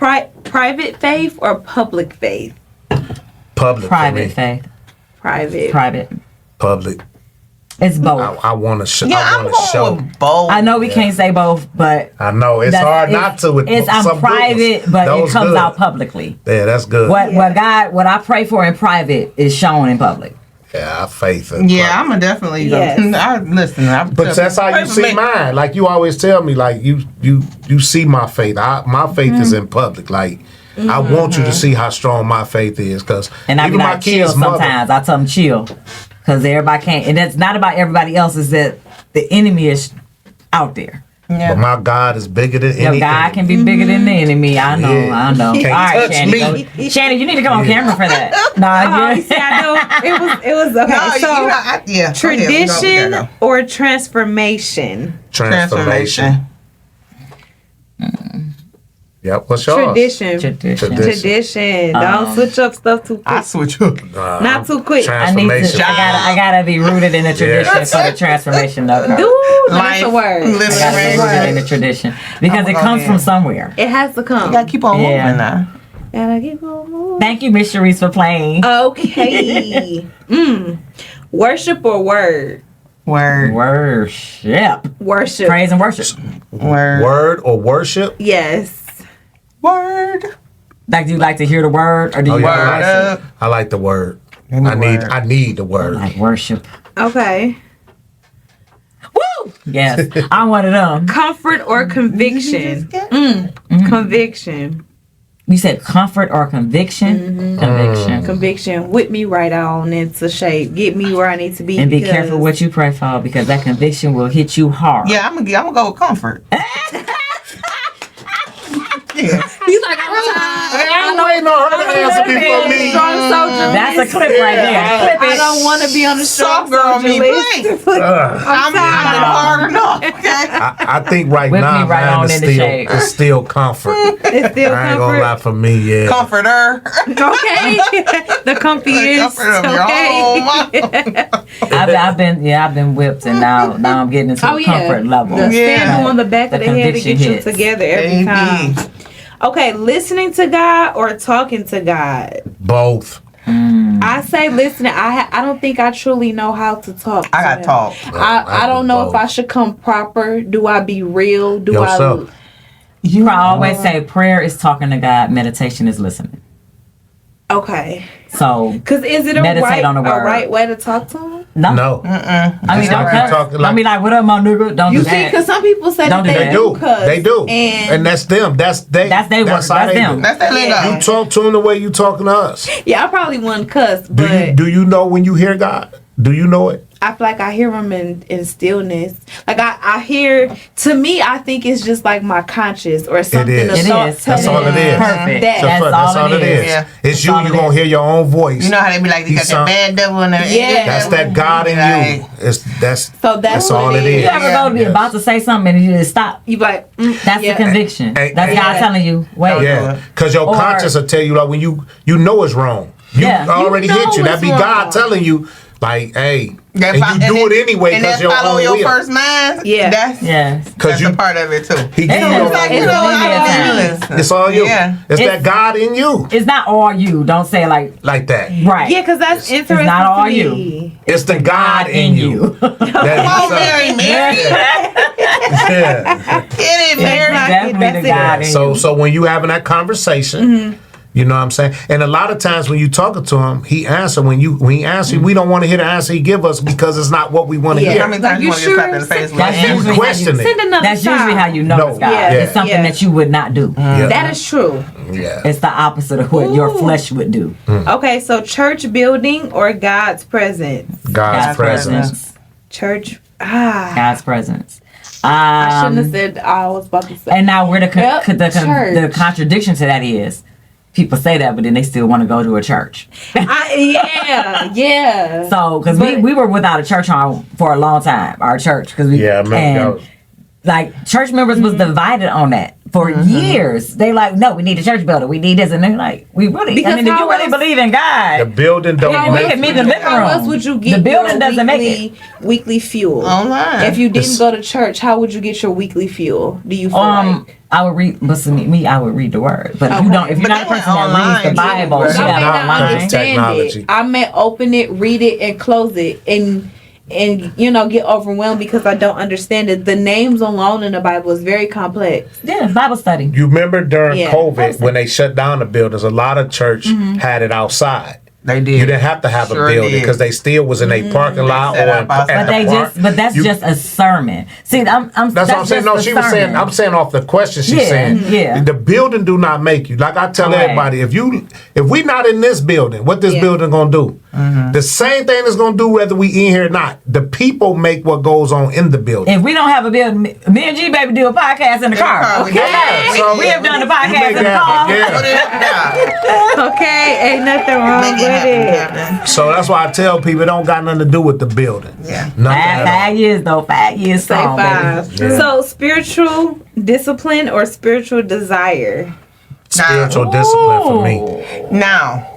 Max. Private faith or public faith? Public. Private for me. faith. Private. Private. Public. It's both. I want to show. Yeah, I I'm want to show. going with both. I know we can't say both, but I know it's hard not to. With It's I'm some good private, ones. but Those it comes good. out publicly. Yeah, that's good. What I pray for in private is shown in public. Yeah, I faith. Yeah, I'm a definitely. Yes. Listen. But that's how you see mine. Like you always tell me, like you see my faith. My faith is in public. Like I want you to see how strong my faith is, because And I be even my like, chill kids' mother. sometimes. I tell them chill. Because everybody can't. And it's not about everybody else. It's that the enemy is out there. Yeah. But my God is bigger than Your anything. God can be bigger than the enemy. I know. Yeah. I know. Can't All right, touch Shannon. me. Shannon, you need to come on camera for that. Nah, Oh, you see, I know. It was okay. No, so, you know, yeah. tradition Go. or transformation? Transformation. Yep. What's yours? Tradition. Tradition. Tradition. Don't switch up stuff too I quick. switch up. Not too quick. I need to. Transformation. I gotta be rooted in the tradition for the transformation though. Dude, that's a Life, word. I gotta be literally. rooted in the tradition because it comes from somewhere. It has to come. You gotta keep on Yeah. moving now. Gotta keep on moving. Thank you, Miss Sharice, for playing. Okay. Worship or word? Word. Worship, Worship. praise and worship. Word. Word or worship? Yes. Word. Like, do you like to hear the word, or do you Oh, yeah. like Word up. I like the word. Give me word. I need the word. like worship? Okay. Woo! Yes, I'm one of them. Comfort or conviction? Conviction. You said comfort or conviction? Conviction. Conviction. Whip me right on into shape. Get me where I need to be. And be because- careful what you pray for, because that conviction will hit you hard. Yeah, I'm gonna go with comfort. Yeah. He's like, I'm waiting on her to answer before me. strong soldier. That's a clip right there. Clip I it. don't want to be on the strong Soft girl soldier me list. blank. I'm I'm tired. hard enough. Okay. I think right Whip now me right mine on is in the shade. still, it's still comfort. It's still I ain't gonna lie, comfort. for me, yeah. Comforter. Okay. The comfy is Comfort of your okay. home. I've been whipped, and now I'm getting into the comfort level. The Yeah. stand on the back of The the head to conviction get you hits. together every Baby. time. Okay, listening to God or talking to God? Both. I say listening. I don't think I truly know how to talk. I to got him. talk. I don't know if I should come proper. Do I be real? Do Yourself. I always say prayer is talking to God, meditation is listening. I? Okay. So Cause is it a Meditate on the word. right way to talk to him? No. I mean, That's don't how cuss. we talking, Don't like- be like, "What up, my nigga?" Don't You do see, that. because some people say Don't that do they that. do cuss. They do. And And that's them. That's That's they work. how That's they them. do. That's that lingo. You talk to them the way you talking to us. yeah, I probably wouldn't cuss, Do but you do you know when you hear God? Do you know it? I feel like I hear him in stillness. Like I hear, to me, I think it's just like my conscience or something. is. a It thought is. That's telling all it me is. Perfect. That- That's all it is. Yeah. It's That's you. all You're it gonna is. hear your own voice. You know how they be like, you got He's some- that bad devil in there. Yeah. That's that God in you. That's So that's all what it it is. is. You ever go to be Yes. about to say something and you just stop? You be like, That's yeah. the conviction. Hey, That's hey. God telling you, wait. Yeah, because your Or- conscience will tell you like when you know it's wrong. You Yeah. already You know hit you. That it's be wrong. God telling you like, hey, That and fo- you do then- it anyway and because that your follow own your will. first mind. Yeah. That's Yes. that's you a part of it too. He give you It's your like, own you know, will. I don't listen. It's all you. Yeah. It's It's- that God in you It's not all you. Don't say it like that. right. Yeah, because that's interesting. not all to you. me. It's the God in you. Come on, Mary, Mary. Yeah. Get it, Mary. Definitely That's the it. God in you. So when you having that conversation, you know what I'm saying? And a lot of times when you talking to him, he answer when he answer, we don't want to hear the answer he give us because it's not what we want to Yeah. How hear. many times Like, you you want to get sure? slapped in the face with That's an usually answer? Question Send it. another That's usually how you know No. it's God. Yeah. It's something Yeah. that you would not do. Yeah. That is true. Yeah. It's the opposite of what your Ooh. flesh would do. Okay, so church building or God's presence? God's presence. Church. God's presence. I shouldn't have said I was about to say. And now where Yep, the church. contradiction to that is, people say that, but then they still want to go to a church. Yeah. So, because But- we were without a church home for a long time, our church, because we Yeah, I remember and that was- like church members was divided on that for years. They like, no, we need a church building, we need this, and they're like, we really, Because I mean, do how you really else- believe in The God? building don't Yeah, we make can meet in the living How room. else would you get The building your doesn't make it. weekly fuel? Online. If you didn't It's- go to church, how would you get your weekly fuel? Do you feel like? I would read. Listen, me, I would read the word. But if you Okay. don't, if you're But not a they person went that reads the online, too, Bible, bro. she I have may not online. understand Technology. it. I may open it, read it, and close it, and and get overwhelmed because I don't understand it. The names alone in the Bible is very complex. Yeah, Bible study. You remember during Yeah. COVID when they shut down the buildings, a lot of church had it outside. They did. You didn't have to have Sure a building did. because they still was in a parking lot or set at up outside. the park. But that's just a sermon. See, That's what I'm saying. No, she was saying. I'm saying off the question she's saying. Yeah. The building do not make you. Like I tell Correct. everybody, if we not in this building, what this Yeah. building gonna do? The same thing it's gonna do whether we in here or not. The people make what goes on in the building. If we don't have a building, me and G baby do a podcast in the car. car, Okay, yeah. So we have done a You podcast make in the that car. happen, yeah. Okay, ain't nothing wrong Make with it happen, it. happen. So that's why I tell people it don't got nothing to do with the building. Yeah. Nothing at all. 5 years though, 5 years Say strong, 5. baby. Yeah. So spiritual discipline or spiritual desire? Spiritual discipline for me. Now,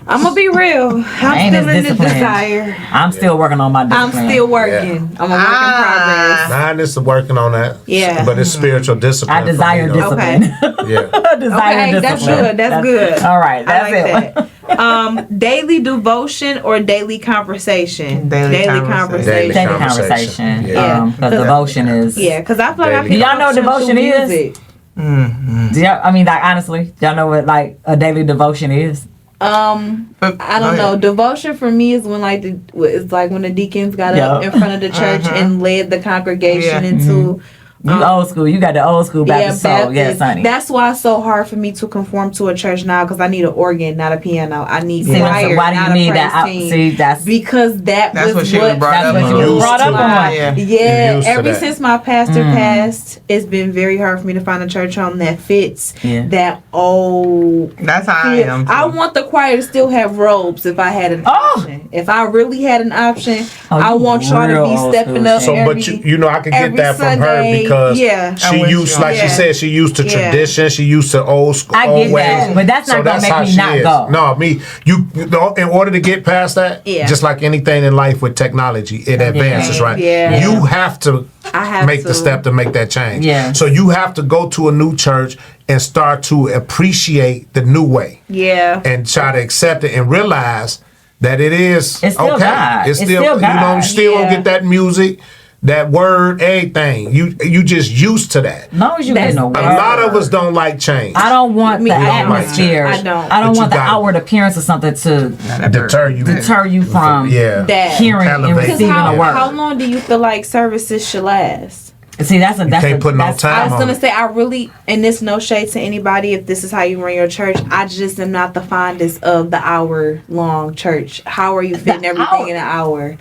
I'm gonna be real. I'm Ain't still as in the disciplined. desire. I'm still working on my I'm discipline. still working. I'm a work in progress. Mine is working on that. Yeah. But it's spiritual discipline. I desire for me, though. discipline. Yeah. Desire Okay, that's discipline. good. That's good. All right, I that's like it. that. Daily devotion or daily conversation? Daily conversation. Daily Daily conversation. conversation. Yeah. The devotion is. Yeah, because I feel like I Daily. can Do y'all know what function devotion through is? music. Do y'all, I mean, like honestly, do y'all know what like a daily devotion is? I don't know. Devotion for me is when it's like when the deacons got up Yeah. in front of the church and led the congregation Yeah. into. You old school. You got the old school Baptist soul. Yes, honey. That's why it's so hard for me to conform to a church now because I need an organ, not a piano. I need See, choir, why do not you a need praise that? Out, team. see, that's Because that's what she was brought that's up what on. you was Used brought up to on. Yeah. Yeah, You're used to ever that. since my pastor passed, it's been very hard for me to find a church home that fits Yeah. that old. that's how I am. I want the choir to still have robes if I had an option. If I really had an option, I you want y'all to real be old stepping school up. shit. So, every, but you know, I can get every that from her Sunday. because Yeah. I'm she with used, you. like Yeah. she said, she used to Yeah. tradition. She used to old school. I old get ways. that, but that's not gonna make how me she not is. go. No, in order to get past that, Yeah. just like anything in life with technology, it advances, right? Yeah. You have to I have make to. the step to make that change. Yeah. So you have to go to a new church and start to appreciate the new way Yeah. and try to accept it and realize that it is It's still okay. God. It's It's still, still you know, God. you still Yeah. gonna get that music, that word, everything. You just used to that. As long as you get That's- no A word. lot of us don't like change. I don't want Me, the I don't like atmosphere. change. I don't. I don't But want you the got it. outward appearance of something to deter you. deter you from Yeah. That. hearing and Elevate. Because receiving a word. how long do you feel like services should last? See, that's can't put no time I was on gonna it. say I really, and this no shade to anybody if this is how you run your church. I just am not the fondest of the hour long church. How are you fitting everything in an hour?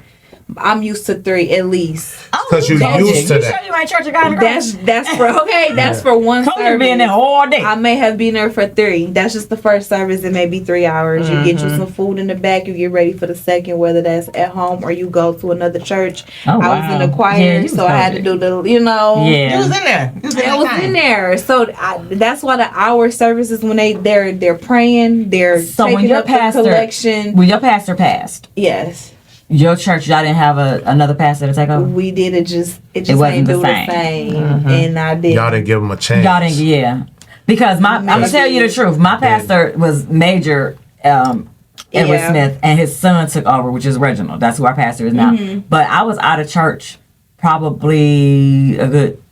I'm used to 3 at least. 'Cause you used to you that. Sure you ain't church of God in That's Christ? that's for okay. That's for one Coach service. been there all day. I may have been there for 3. That's just the first service. It may be 3 hours. You get you some food in the back. You get ready for the second, whether that's at home or you go to another church. Oh, I was wow. in the Yeah, choir, you was so I had to covered. do the, you know. Yeah. You was in there. You was in I was in there, so that's why the hour services when they're praying, they're So when taking your up pastor, the collection. when your pastor passed, Yes, your church y'all didn't have another pastor to take over. we did it. It just wasn't ain't the do same. the same, and I did. Y'all didn't give them a chance. Y'all didn't, yeah. Because I'm gonna tell you the truth. My pastor was Major Edward Yeah. Smith, and his son took over, which is Reginald. That's who our pastor is now. But I was out of church probably a good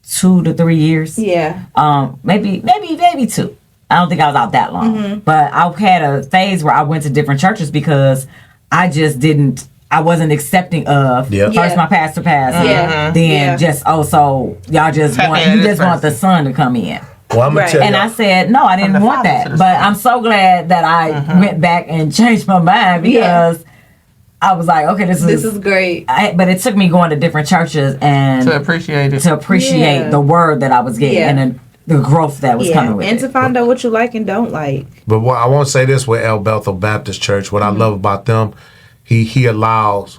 2 to 3 years. Yeah, Maybe 2. I don't think I was out that long. But I had a phase where I went to different churches because I just didn't. I wasn't accepting of Yeah. first Yeah. my pastor passed, Yeah. then Yeah. just so y'all just Tap want into you this just want the person. son to come in. Well, I'm gonna Right. tell And I y'all. said, no, I didn't the want father that. to the But son. I'm so glad that I went back and changed my mind because I was like, okay, this is great. but it took me going to different churches and To appreciate it. to appreciate Yeah. the word that I was getting Yeah. and the growth that was coming with and it. to find out what you like and don't like. But what, I won't say this with El Bethel Baptist Church. What I love about them, he allows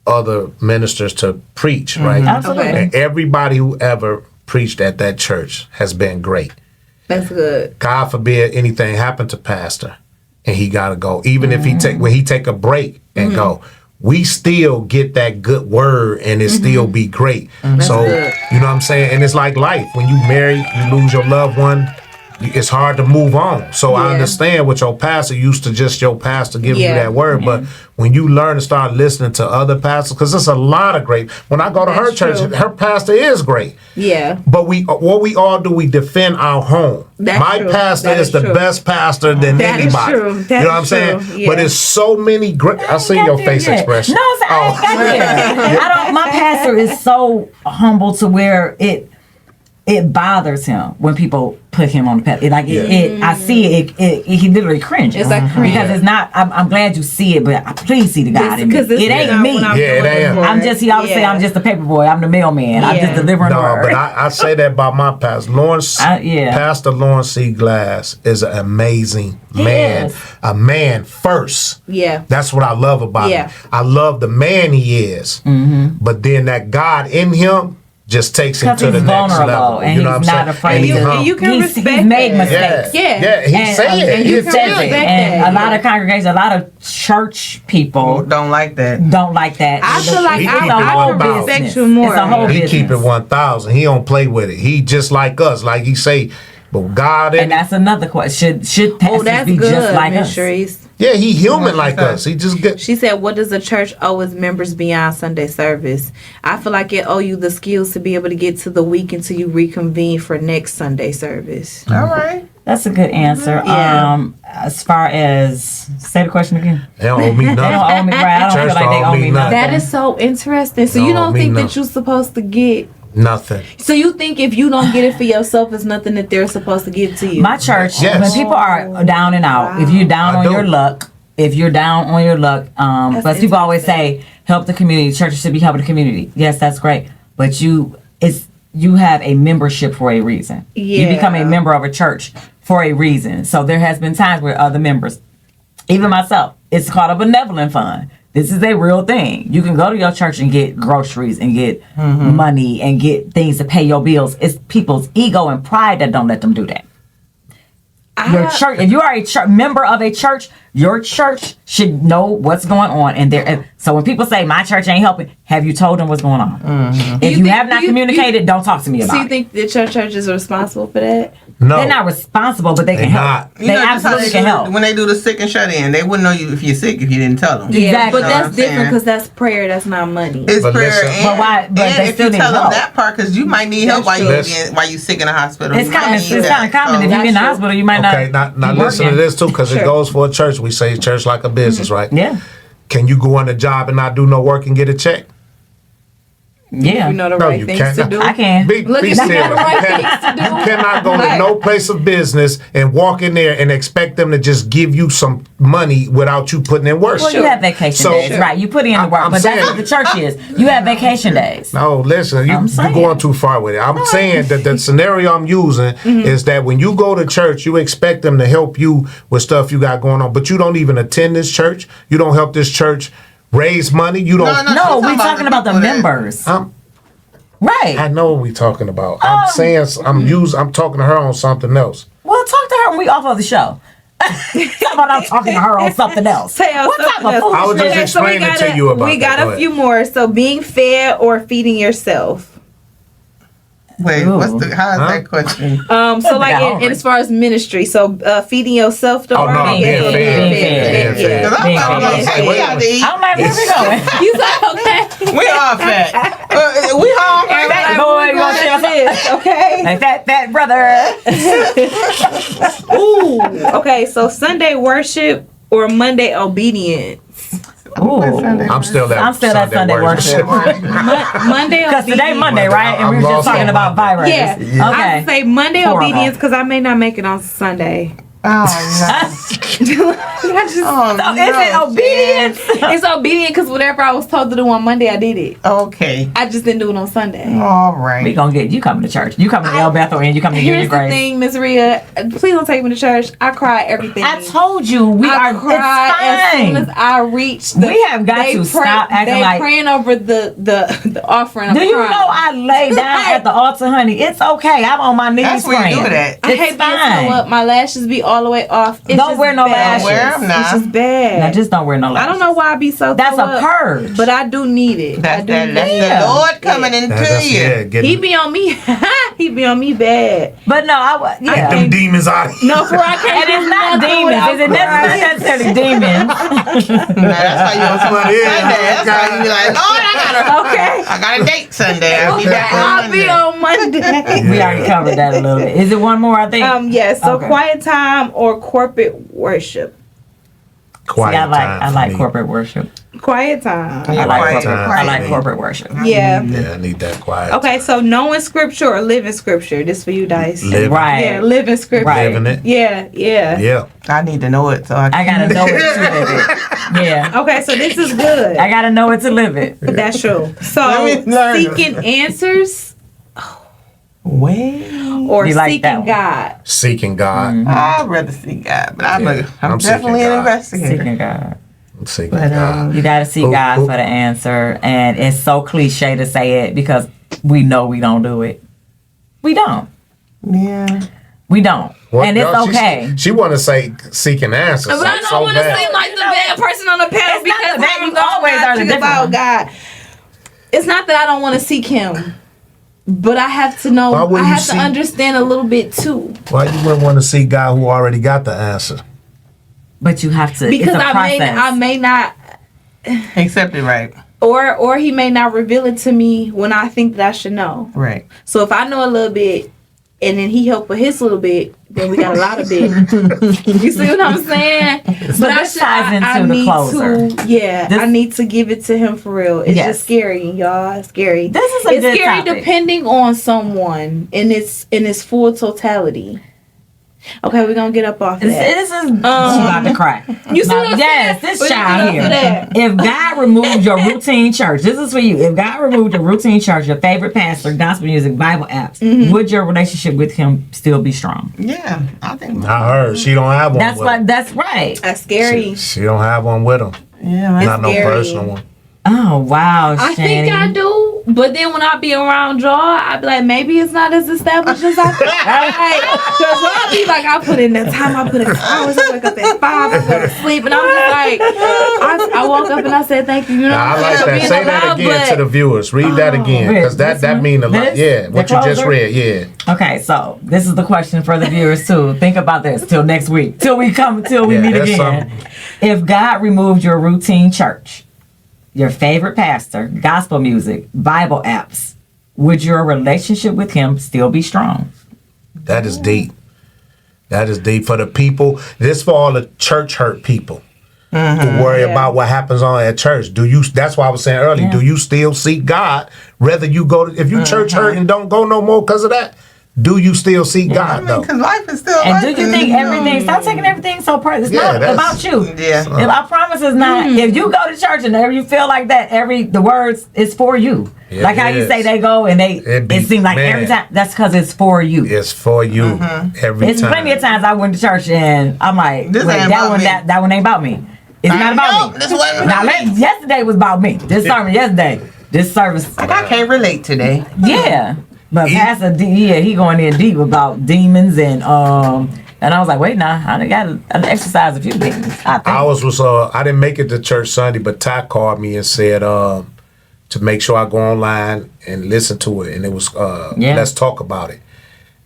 other ministers to preach, right? Absolutely. Okay. And everybody who ever preached at that church has been great. That's good. God forbid anything happen to pastor and he gotta go. Even if when he take a break and go, we still get that good word and it still be great. So good. you know what I'm saying? And it's like life. When you marry, you lose your loved one, it's hard to move on. So I Yeah. understand what your pastor used to just your pastor giving you Yeah. that word. But when you learn to start listening to other pastors, because there's a lot of great. When I go to her That's church, true. her pastor is great. Yeah. But what we all do, we defend our home. That's My true. pastor That is is the true. best pastor than That is anybody. true. That You know what I'm is saying? true. Yeah. But it's so many great. I see your face expression. No, sir, I ain't got there. I don't. My pastor is so humble to where it bothers him when people put him on the path. I see it. He literally cringes. It's like cringe. because it's not. I'm glad you see it, but please see the God in me. Because It ain't not me. what I'm Yeah, it doing ain't. for. I'm just. He always say I'm just a paper boy. I'm the mailman. I'm just Yeah. delivering the No, word. but I say that about my pastor. Lawrence, Yeah. Pastor Lawrence C. Glass is an amazing man. is. A man first. Yeah. That's what I love about Yeah. him. I love the man he is. But then that God in him just takes him Because to the he's next vulnerable level. and you know he's what I'm not saying? afraid And to- he And humble. you can He's respect made that. mistakes. Yeah, Yeah. he And, said it. and you He can said respect it. that. And a lot of congregations, a lot of church people Don't like that. don't like that. I feel like He I, keep it I can 1,000. respect you more. It's a whole He business. keep it 1,000. He don't play with it. He just like us. Like he say, but God in And that's another question. Should Oh, pastors that's be good, just like Miss us? Sharice. yeah, he human like she said. us. He just get. She said, "What does a church owe its members beyond Sunday service?" I feel like it owe you the skills to be able to get to the week until you reconvene for next Sunday service. All right. That's a good answer. Yeah. As far as say the question again. They don't owe me They don't nothing. owe me. Right? I don't Church feel like don't they owe owe me me nothing. nothing. That is so interesting. So No, you don't me think no. that you're supposed to get? Nothing. So you think if you don't get it for yourself, it's nothing that they're supposed to give to you? My church, Yes. when people are down and out, if you're down I on do. your luck, but people always say help the community. Churches should be helping the community. Yes, that's great, but you have a membership for a reason. You become a Yeah. member of a church for a reason. So there has been times where other members, even myself, it's called a benevolent fund. This is a real thing. You can go to your church and get groceries and get money and get things to pay your bills. It's people's ego and pride that don't let them do that. Your church, if you are a member of a church, your church should know what's going on in there. So when people say my church ain't helping, have you told them what's going on? If you have not communicated, don't talk to me So about you it. think that your churches are responsible for that? No. They're not responsible, but they can help. not. You They know, just how absolutely they can do help. when they do the sick and shut in. They wouldn't know you if you're sick if you didn't tell them. Yeah, Exactly. but Know what that's I'm different saying? because that's prayer. That's not money. It's But prayer listen- and, But why- but and they if still you need tell them help. that part, because you might need help while That's you sick in the hospital. It's You might kind of need it's that. kind of common. If So- you're in the That's true. hospital, you might Okay, not. now be listen to working. this too, because it Sure. goes for a church. We say church like a business, right? Yeah, Can you go on a job and not do no work and get a check? yeah. You know the No, right you things can't. to do. I can. Be Look serious. at You the right cannot- things to do. you cannot go to Right. no place of business and walk in there and expect them to just give you some money without you putting in work. Well, you have vacation So- days, right? You put in the I'm- work, I'm but that's saying- what the church is. You have vacation days. No, listen, I'm you're saying. going too far with it. I'm saying that the scenario I'm using is that when you go to church, you expect them to help you with stuff you got going on, but you don't even attend this church. You don't help this church raise money. You don't. No, No, she's we're talking about the people that- members, I'm- right? I know what we're talking about. I'm saying I'm talking to her on something else. Well, talk to her when we off of the show. Talk about I'm talking to her on something else. Say us What type something of else. I was just Okay, so we explaining gotta- to you about We that. got Go a few more. So being fed or feeding yourself. Wait, Ooh. how's Huh? that question? So like hungry. in as far as ministry, so feeding yourself. The Oh, no, word, being yeah, fed, yeah, being fed. yeah. Because Being I'm fed. going to say, we got to eat. I'm like, where we going? You said okay. We all fat. We hungry. Fat boy, you want to share this, okay? Like fat brother. Ooh. Okay, so Sunday worship or Monday obedience. Ooh. I'm still that. I'm still that Sunday worship. Monday Because obedience. today Monday, right? And we I'm were just lost talking on about Monday. vibrators. Yeah. I Okay. would say Monday Horrible. obedience because I may not make it on Sunday. Oh, I just, no. So is it obedience? it's obedient because whatever I was told to do on Monday, I did it. Okay. I just didn't do it on Sunday. All We right. gonna get you coming to church. You coming to El Bethel and you coming to Here's Union the Grace. thing, Miss Rhea. Please don't take me to church. I cry everything. I told you we I are. cried as soon It's as fine. I reached. We have got to stop acting they like- praying over the offering. I'm Do you crying. know I lay down at the altar, honey? It's okay. I'm on my knees That's where you praying. do that. I hate It's being so fine. up. My lashes be all the way off. It's Don't just wear no lashes. Wear 'em now. It's just bad. Now just don't wear no lashes. I don't know why I be so. That's throw a up, purge. but I do need it. That's I do that. need That's it. the Lord coming into you. Yeah, getting He be on me. He be on me bad. But no, yeah. them demons out of here. No, for I can't. And it's not demons. Is it necessarily demons? That's why you on Sunday. That's why you be like, Lord, Okay. I got a date Sunday. I'll be back on I'll be Monday. on Monday. We already covered that a little bit. Is it one more? I think. Yes. So Okay. quiet time or corporate worship. Quiet See, time I for like me. corporate worship. Quiet time. Yeah, I like quiet corporate. time I for like me. corporate worship. Yeah. Yeah, I need that quiet. Okay. So knowing scripture or living scripture. This for you, Dice. Living. Right. Yeah, living scripture. Right. Living it. Yeah. Yeah. Yeah. I need to know it so I I can. gotta know it to live it. Yeah. Okay. So this is good. I gotta know it to live it. That's true. So Let me learn. seeking answers Well, or You like that seeking one. God. Seeking God. I'd rather see God, but I'm Yeah, I'm definitely seeking an God. investigator. Seeking God. Seeking But, God. You gotta seek Who- God who- for the answer, and it's so cliche to say it because we know we don't do it. We don't. Yeah. We don't, Well, and it's no, she- okay. She want to say seeking answers. But I don't so want to bad. seem like the bad person on the panel It's not because the bad, I'm you always are the think different about one. God. It's not that I don't want to seek Him, but I have to know. Why I wouldn't you have to seek- understand a little bit too, Why you wouldn't want to see God who already got the answer? But you have to. because it's a process. I may not, Accept it right. or He may not reveal it to me when I think that I should know. Right. So if I know a little bit, and then He help with His little bit, then we got a lot of bit. You see what I'm saying? So this ties into the need closer. to, yeah, This- I need to give it to Him for real. It's Yes. just scary, y'all. It's scary. This is a It's good scary topic. depending on someone in its full totality. Okay, we're gonna get up off that. This is she about to cry. You see Now, what I'm yes, saying? this We're child gonna here. get up for that. If God removed your routine church, this is for you. If God removed your routine church, your favorite pastor, gospel music, Bible apps, would your relationship with Him still be strong? Yeah. I think. Not her. She don't have one. That's with what. him. That's right. That's scary. She don't have one with him. Yeah. Man. Not no scary. personal one. Oh wow, I Shani. think I do, but then when I be around y'all, I be like, maybe it's not as established as I think. Because when I be like, I put in the time, I put in hours, I wake up at 5, I go to sleep, and I'm just like, I woke up and I said, thank you. You know, Now, I what I'm like saying, for that. being Say that allowed, again to the viewers. Read that again, because This that one? mean a lot. This? Yeah, what The you just closer? read. Yeah. Okay, so this is the question for the viewers too. Think about this till next week, till we Yeah, meet that's again. If God removed your routine church, your favorite pastor, gospel music, Bible apps, would your relationship with Him still be strong? That is deep. That is deep for the people. This for all the church hurt people who worry about what happens on at church. Do you? That's why I was saying earlier. Yeah. Do you still seek God? Whether you go to, if you church hurt and don't go no more because of that, do you still seek God though? Because life is still And life. do you think everything? Stop taking everything so personal. It's Yeah, not that's- about you. Yeah. If I promise it's not. If you go to church and you feel like that, the words is for you. Yeah, like how it you is. say they go and It be- it seems like every man. time. That's because it's for you. It's for you every It's time. plenty of times I went to church and I'm like, This wait, ain't that about one me. that one ain't about me. It's not about me. This wasn't Now, about me. yesterday was about me. This sermon yesterday. This service, Like I can't relate today. yeah. But He- Pastor D, yeah, he going in deep about demons and I was like, wait, nah, I done got to exercise a few demons. I think. Ours was I didn't make it to church Sunday, but Ty called me and said to make sure I go online and listen to it, and it was let's talk about it,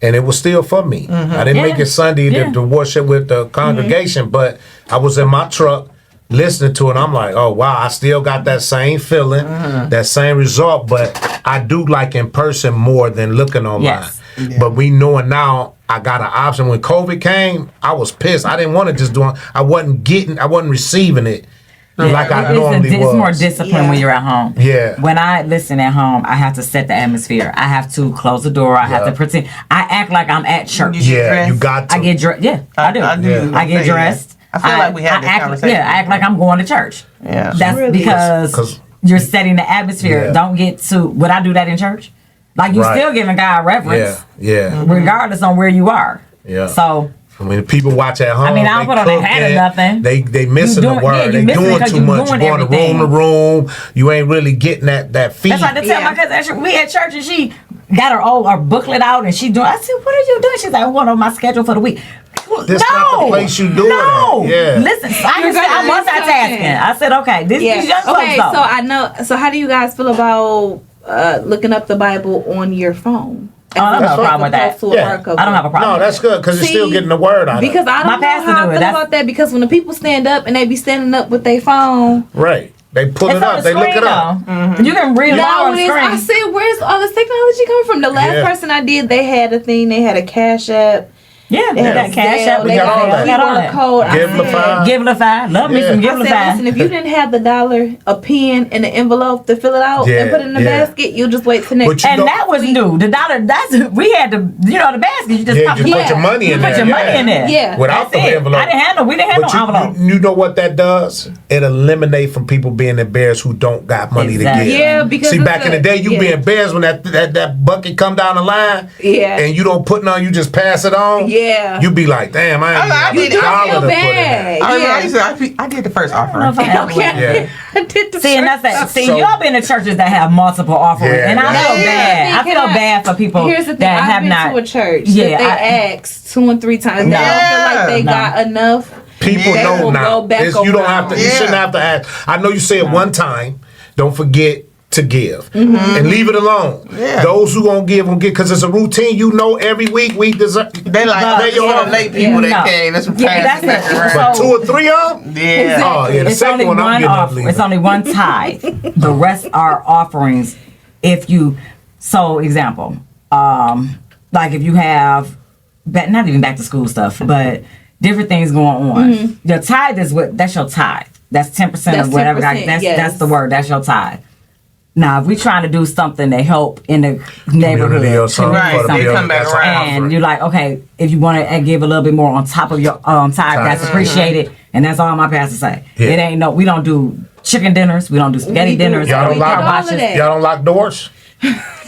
and it was still for me. I didn't make Yeah. it Sunday Yeah. to worship with the congregation, but I was in my truck listening to it. I'm like, oh wow, I still got that same feeling, that same result, but I do like in person more than looking online. Yes. But we knowing now, I got an option. When COVID came, I was pissed. I didn't want to just do it. I wasn't receiving it like I normally It's more was. discipline when you're at home. Yeah. When I listen at home, I have to set the atmosphere. I have to close the door. I have to pretend. I act like I'm at church. You get Yeah, dressed. you got to. I get dressed. Yeah, I do. I do. I get Say that. dressed. I feel like we had this act, conversation. Yeah, I act like I'm going to church. Yeah. That's Really? because 'Cause- you're setting the atmosphere. Yeah. Don't get to. Would I do that in church? Like you Right. still giving God reverence, Yeah. regardless on where you are. Yeah. So I mean, people watch at home. I mean, I don't they put on a hat or cooking, nothing. They missing You the doing- word. yeah, you they missing it doing 'cause too you much. doing You going everything. to room. You ain't really getting that feed. that's why I had to tell my cousin. Actually, we at church and she got her booklet out and she doing. I said, "What are you doing?" She's like, "I want on my schedule for the week." This not the place you do it at. Yeah. Listen, I'm multitasking. I said, okay, these young folks. Okay, so I know. So how do you guys feel about looking up the Bible on your phone? I don't have a problem with that. I don't have a problem. No, that's good because you're still getting the word out. Because I don't know how I feel about that. Because when the people stand up and they be standing up with their phone, right? They pull it up. They look it up. Mm-hmm. You can read it on the screen. I said, where's all this technology coming from? The last person I did, they had a thing. They had a Cash App. Yeah, they got Cash App. They got all that. Code. Givelify. Love me some Givelify. Listen, if you didn't have the dollar, a pen, and an envelope to fill it out and put it in the basket, you just wait till next. And that was new. The dollar, we had the basket. You just put your money in there. Put your money in there. Yeah. Without the envelope. We didn't have no envelope. You know what that does? It eliminates from people being embarrassed who don't got money to give. Yeah, because see, back in the day, you be embarrassed when that bucket come down the line. Yeah. And you don't put none, you just pass it on. Yeah. You be like, damn, I did $1 to put in there. I did the first offering. Okay. I did the See, and that's that. See, y'all been in churches that have multiple offerings, and I feel bad. I feel bad for people that have not. I've been to a church that they asked 2 and 3 times. They don't feel like they got enough. People know now. You don't have to. You shouldn't have to ask. I know you say it one time. Don't forget to give and leave it alone. Yeah. Those who gonna give because it's a routine. You know, every week we deserve. They like your late people that came. That's that's it. 2 or 3 of them. Yeah. Exactly. Oh yeah. The second one I'm getting it's only one tithe. The rest are offerings. If you, example, like if you have, not even back to school stuff, but different things going on. Your tithe is that's your tithe. That's 10% of whatever. That's the word. That's your tithe. Now, if we're trying to do something to help in the neighborhood, and you're like, okay, if you want to give a little bit more on top of your tithe, that's appreciated, and that's all my pastor say. It ain't we don't do chicken dinners, we don't do spaghetti dinners. Y'all don't lock doors.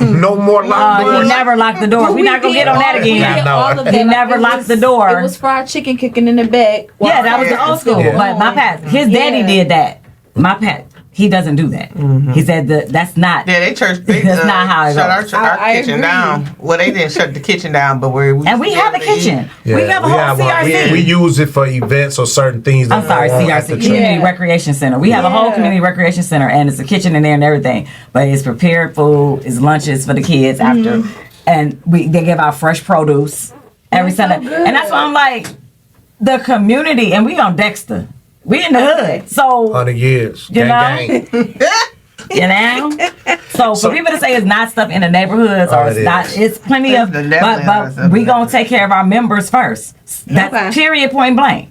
No more locked doors. You never lock the door. We're not gonna get on that again. He never locked the door. It was fried chicken cooking in the back. Yeah, that was the old school. But my pastor, his daddy did that. My pastor. He doesn't do that. He said that's not. Yeah, they that's not how it goes. Our kitchen down. Well, they didn't shut the kitchen down, but we have a kitchen. Yeah, we have a whole CRC. We use it for events or certain things. I'm sorry, CRC, Community Recreation Center. We have a whole community recreation center, and it's a kitchen in there and everything. But it's prepared food, it's lunches for the kids after, and they give out fresh produce every Sunday. And that's why I'm like, the community, and we on Dexter. We in the hood, so 100 years, gang. You know, so for people to say it's not stuff in the neighborhoods or it's not, it's plenty of. But we gonna take care of our members first. That's period, point blank.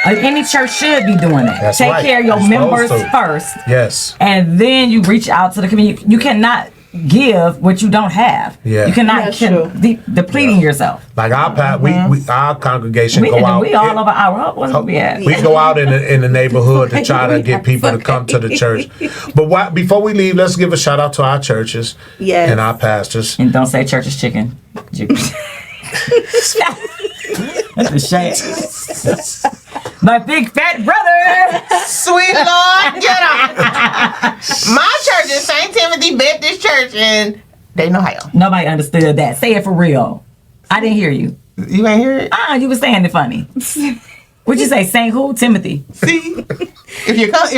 Any church should be doing that. Take care of your members first. Yes, and then you reach out to the community. You cannot give what you don't have. Yeah. You cannot depleting yourself. Like our congregation go out. We all over our what's we at? We go out in the neighborhood to try to get people to come to the church. But before we leave, let's give a shout out to our churches and our pastors. And don't say church is chicken. That's a shame. My big fat brother. Sweet Lord, get him. My church is St. Timothy Baptist Church in Dayton, Ohio. Nobody understood that. Say it for real. I didn't hear you. You ain't hear it? You was saying it funny. What'd you say? Saint who? Timothy. See? If you can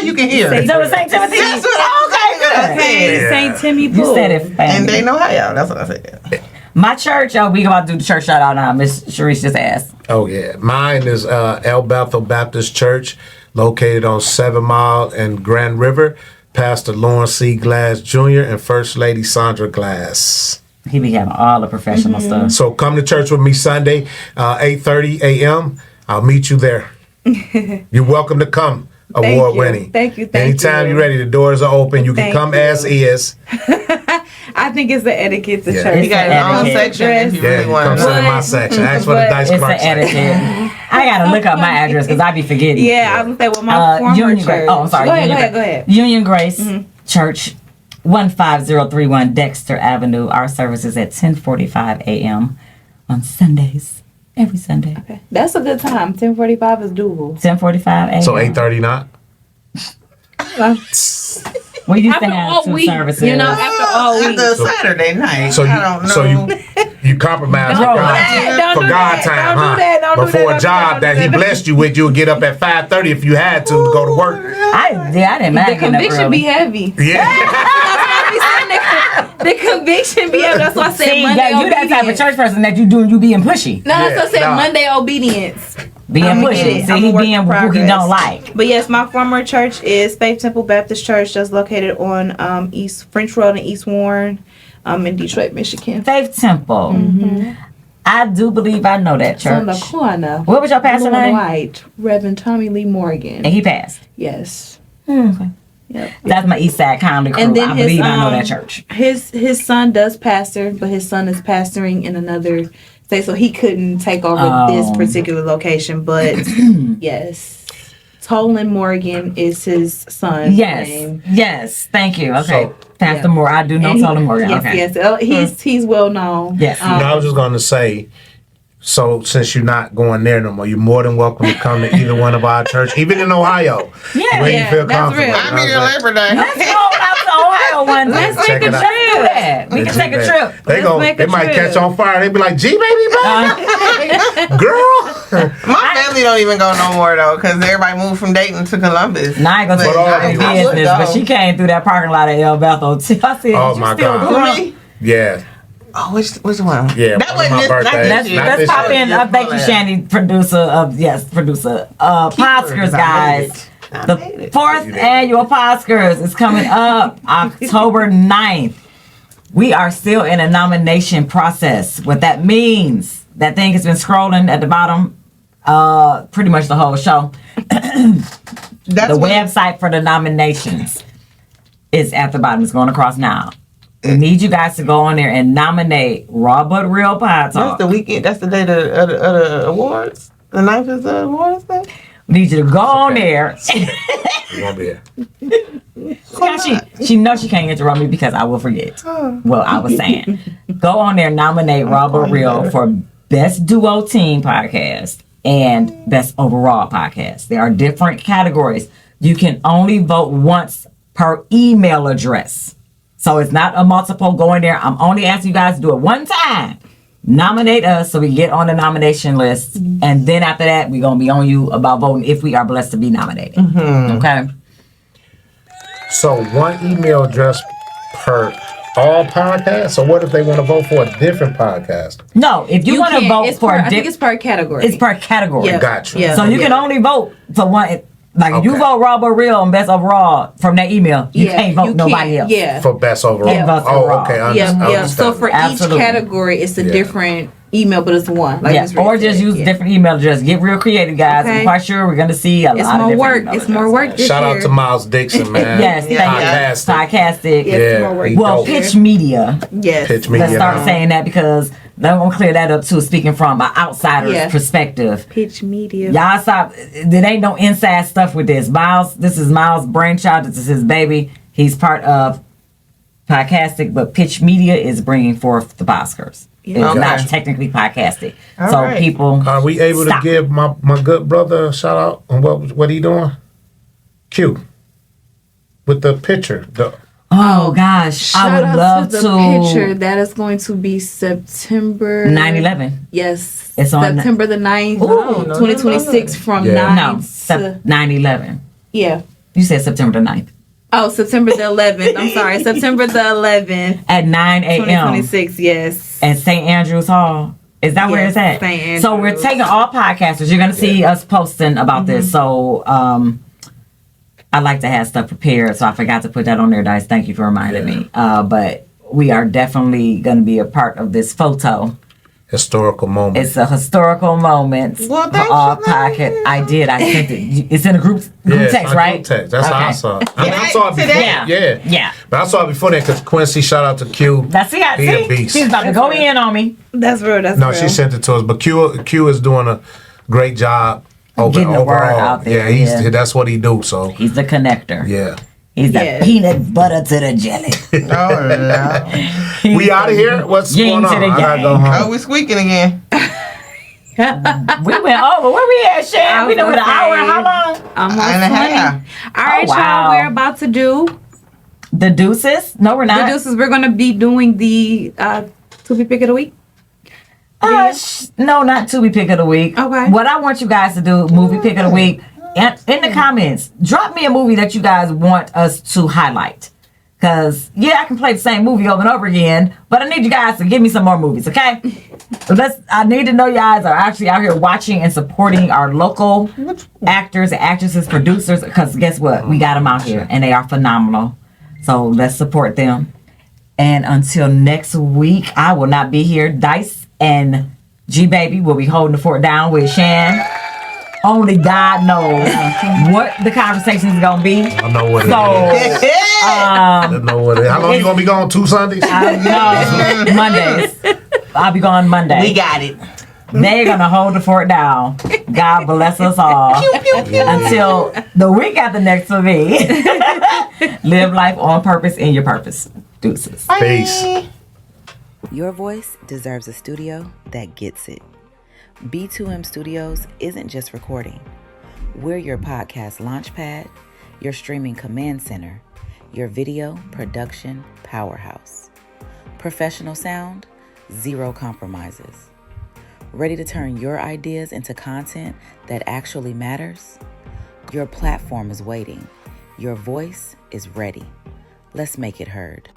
you can hear it. So it's St. Timothy? That's what I said. St. Timmy You said it funny. And Dayton, Ohio. That's what I said. My church, we about to do the church shout out now. Miss Sharice just asked. Oh, yeah. Mine is El Bethel Baptist Church, located on 7 Mile and Grand River. Pastor Lawrence C. Glass Jr. and First Lady Sandra Glass. He be having all the professional stuff. So come to church with me Sunday, 8:30 a.m. I'll meet you there. You're welcome to come. Award winning. Thank you. Anytime you're ready, the doors are open. You can come as is. I think it's the etiquette to church. You got your own section if you really want to. Come sit in my section. Ask for the Dice Clark section. It's the etiquette. I got to look up my address because I be forgetting. Yeah, I would say with my former church. I'm sorry. Go ahead. Union Grace Church, 15031 Dexter Avenue. Our service is at 10:45 a.m. on Sundays. Every Sunday. Okay. That's a good time. 10:45 is doable. 10:45 a.m. So 8:30 not? We used to have 2 services. After all week. After Saturday night. So I don't know. You compromise for Don't God, Don't for do God that. time, Don't huh? do that. Don't but do for that. a Don't job do that He blessed you with, you would get up at 5:30 if you had to go to work. I didn't mind The getting up conviction early. be heavy. Yeah. The conviction be heavy. That's why I said See, Monday you that type of obedience. church person that you being pushy. No, that's what I said nah. Monday obedience. Being I'ma pushy. get it. See, I'm he a work being in who he progress. don't like. But yes, my former church is Faith Temple Baptist Church, that's located on East French Road in East Warren, in Detroit, Michigan. Faith Temple. I do believe I know that It's on the church. corner. What was your pastor Blue and name? white, Reverend Tommy Lee Morgan. And he passed. Yes. Okay. Yep. That's my East Side County crew. And then I his, believe I know that church. His son does pastor, but his son is pastoring in another state, so he couldn't take over this particular location. But yes, Tolan Morgan is his son's name. Yes. Thank you. Okay. So- Pastor Yeah. Moore. I do know And he- Tolan Morgan. Yes, Okay. yes. He's well known. Yes. No, I was just going to say, so since you're not going there no more, you're more than welcome to come to either one of our church, even in Ohio. Yeah. When you Yeah, feel that's comfortable. real. I'm here Labor Day. Let's go out to Ohio one day. Let's Let's check take a it out. trip. Do that. We can take a trip. They might catch on fire. They be like, "G baby, girl." My family don't even go no more though, because everybody moved from Dayton to Columbus. Now I ain't gonna But say I my would business, go. but she came through that parking lot at El Bethel. I said, Oh, "You my still God. drunk?" Me? Yeah, Oh, which one? yeah. That one of wasn't my this. Not birthdays. this year. Not Let's this pop year. in. Thank you, Shandy, producer. Podskers, guys. The 4th annual Podskers is coming up October 9th. We are still in a nomination process. What that means, that thing has been scrolling at the bottom pretty much the whole show. That's The what- website for the nominations is at the bottom. It's going across now. We need you guys to go on there and nominate Raw But Real Pod That's Talk. the weekend. That's the day of the awards. The 9th is the awards day. We need you to go on there. You won't be here. She knows she can't interrupt me because I will forget. Well, I was saying, go on there, nominate Robert Real for Best Duo Team Podcast and Best Overall Podcast. There are different categories. You can only vote once per email address. So it's not a multiple going there. I'm only asking you guys to do it one time. Nominate us so we get on the nomination list. And then after that, we're going to be on you about voting if we are blessed to be nominated. Okay? So one email address per all podcasts. So what if they want to vote for a different podcast? No, if you want to can't- vote it's for per, a I think it's per category. it's per category. Yeah. Gotcha. Yeah. So you can only vote for one. Like if you Okay. vote Rob or Real and Best Overall from that email, you can't vote nobody else. Yeah. For best overall. Yeah, best Oh, overall. okay. I Yeah, understand. yeah. So for Absolutely. each category, it's a Yeah. different email, but it's one. Like Yeah, it's or Rick just said. use Yeah. different email address. Get real creative, guys. Okay. I'm quite sure we're going to see a It's lot of more different work. email It's more addresses. work this Shout out year. to Miles Dixon, man. Yes, thank Fantastic. you. Podcastic. Yeah, it's more Yeah. work he Well, dope. Pitch Media. Yes. Pitch me. Let's yeah. start saying that because I'm going to clear that up too, speaking from an outsider's Yeah. perspective. Pitch Media. Y'all stop. There ain't no inside stuff with this. Miles, this is Miles' brainchild. This is his baby. He's part of Podcastic, but Pitch Media is bringing forth the Oscars. Yeah. It's not Okay. technically Podcastic. All so right. people. Are we able Stop. to give my good brother a shout out on what he doing? Q. With the picture. Oh gosh, I Shout would out love to to. the picture. That is going to be September 9/11. Yes. It's on September the 9th, Ooh, 2026 from Yeah. 9 No, to 9/11. yeah. You said September the 9th Oh, September the 11th. I'm sorry. September the 11th, at 9 a.m. 2026. Yes. at St. Andrews Hall. Is that where Yes, it's at? St. So we're Andrews. taking all podcasters. You're gonna see us posting about this. So I like to have stuff prepared. So I forgot to put that on there, Dice. Thank you for reminding me. But we are definitely gonna be a part of this photo. Historical moment. It's a historical moment Well, for thanks all for letting me podcast. I did. I sent it. It's in a group Yeah, text, on right? group text. That's how I Okay. saw it. I mean, I saw it before. Today? Yeah. Yeah. But I saw it before that because Quincy, shout out to Q. That's it. He a See, beast. she's about to go in on me. That's real. That's No, real. she sent it to us. But Q is doing a great job Getting the word overall. out there, Yeah, yeah. that's what he do. So He's the connector. yeah. He's the Yeah. peanut butter to the jelly. Oh, no. We out of here? What's Yin going to on? the I gotta gang. go Oh, home. we squeaking again. We went over. Where we at, Shan? We done with an hour. How long? Almost And a 20. half. All right, Oh, wow. y'all. We're about to do The deuces? No, we're the not. deuces. We're going to be doing the to be pick of the week. No, not Tubi pick of the week. Okay. What I want you guys to do, movie pick of the week, and in the comments, drop me a movie that you guys want us to highlight. Because, I can play the same movie over and over again, but I need you guys to give me some more movies, okay? I need to know you guys are actually out here watching and supporting our local actors, actresses, producers, because guess what? We got them out here, and they are phenomenal. So let's support them. And until next week, I will not be here. Dice and G-Baby will be holding the fort down with Shan. Only God knows what the conversation is going to be. I know what it is. I know what it is. How long you going to be gone? 2 Sundays? No, Mondays. I'll be gone Monday. We got it. They're going to hold the fort down. God bless us all. Until the week after next for me. Live life on purpose in your purpose. Deuces. Peace. Your voice deserves a studio that gets it. B2M Studios isn't just recording. We're your podcast launchpad, your streaming command center, your video production powerhouse. Professional sound, zero compromises. Ready to turn your ideas into content that actually matters? Your platform is waiting. Your voice is ready. Let's make it heard.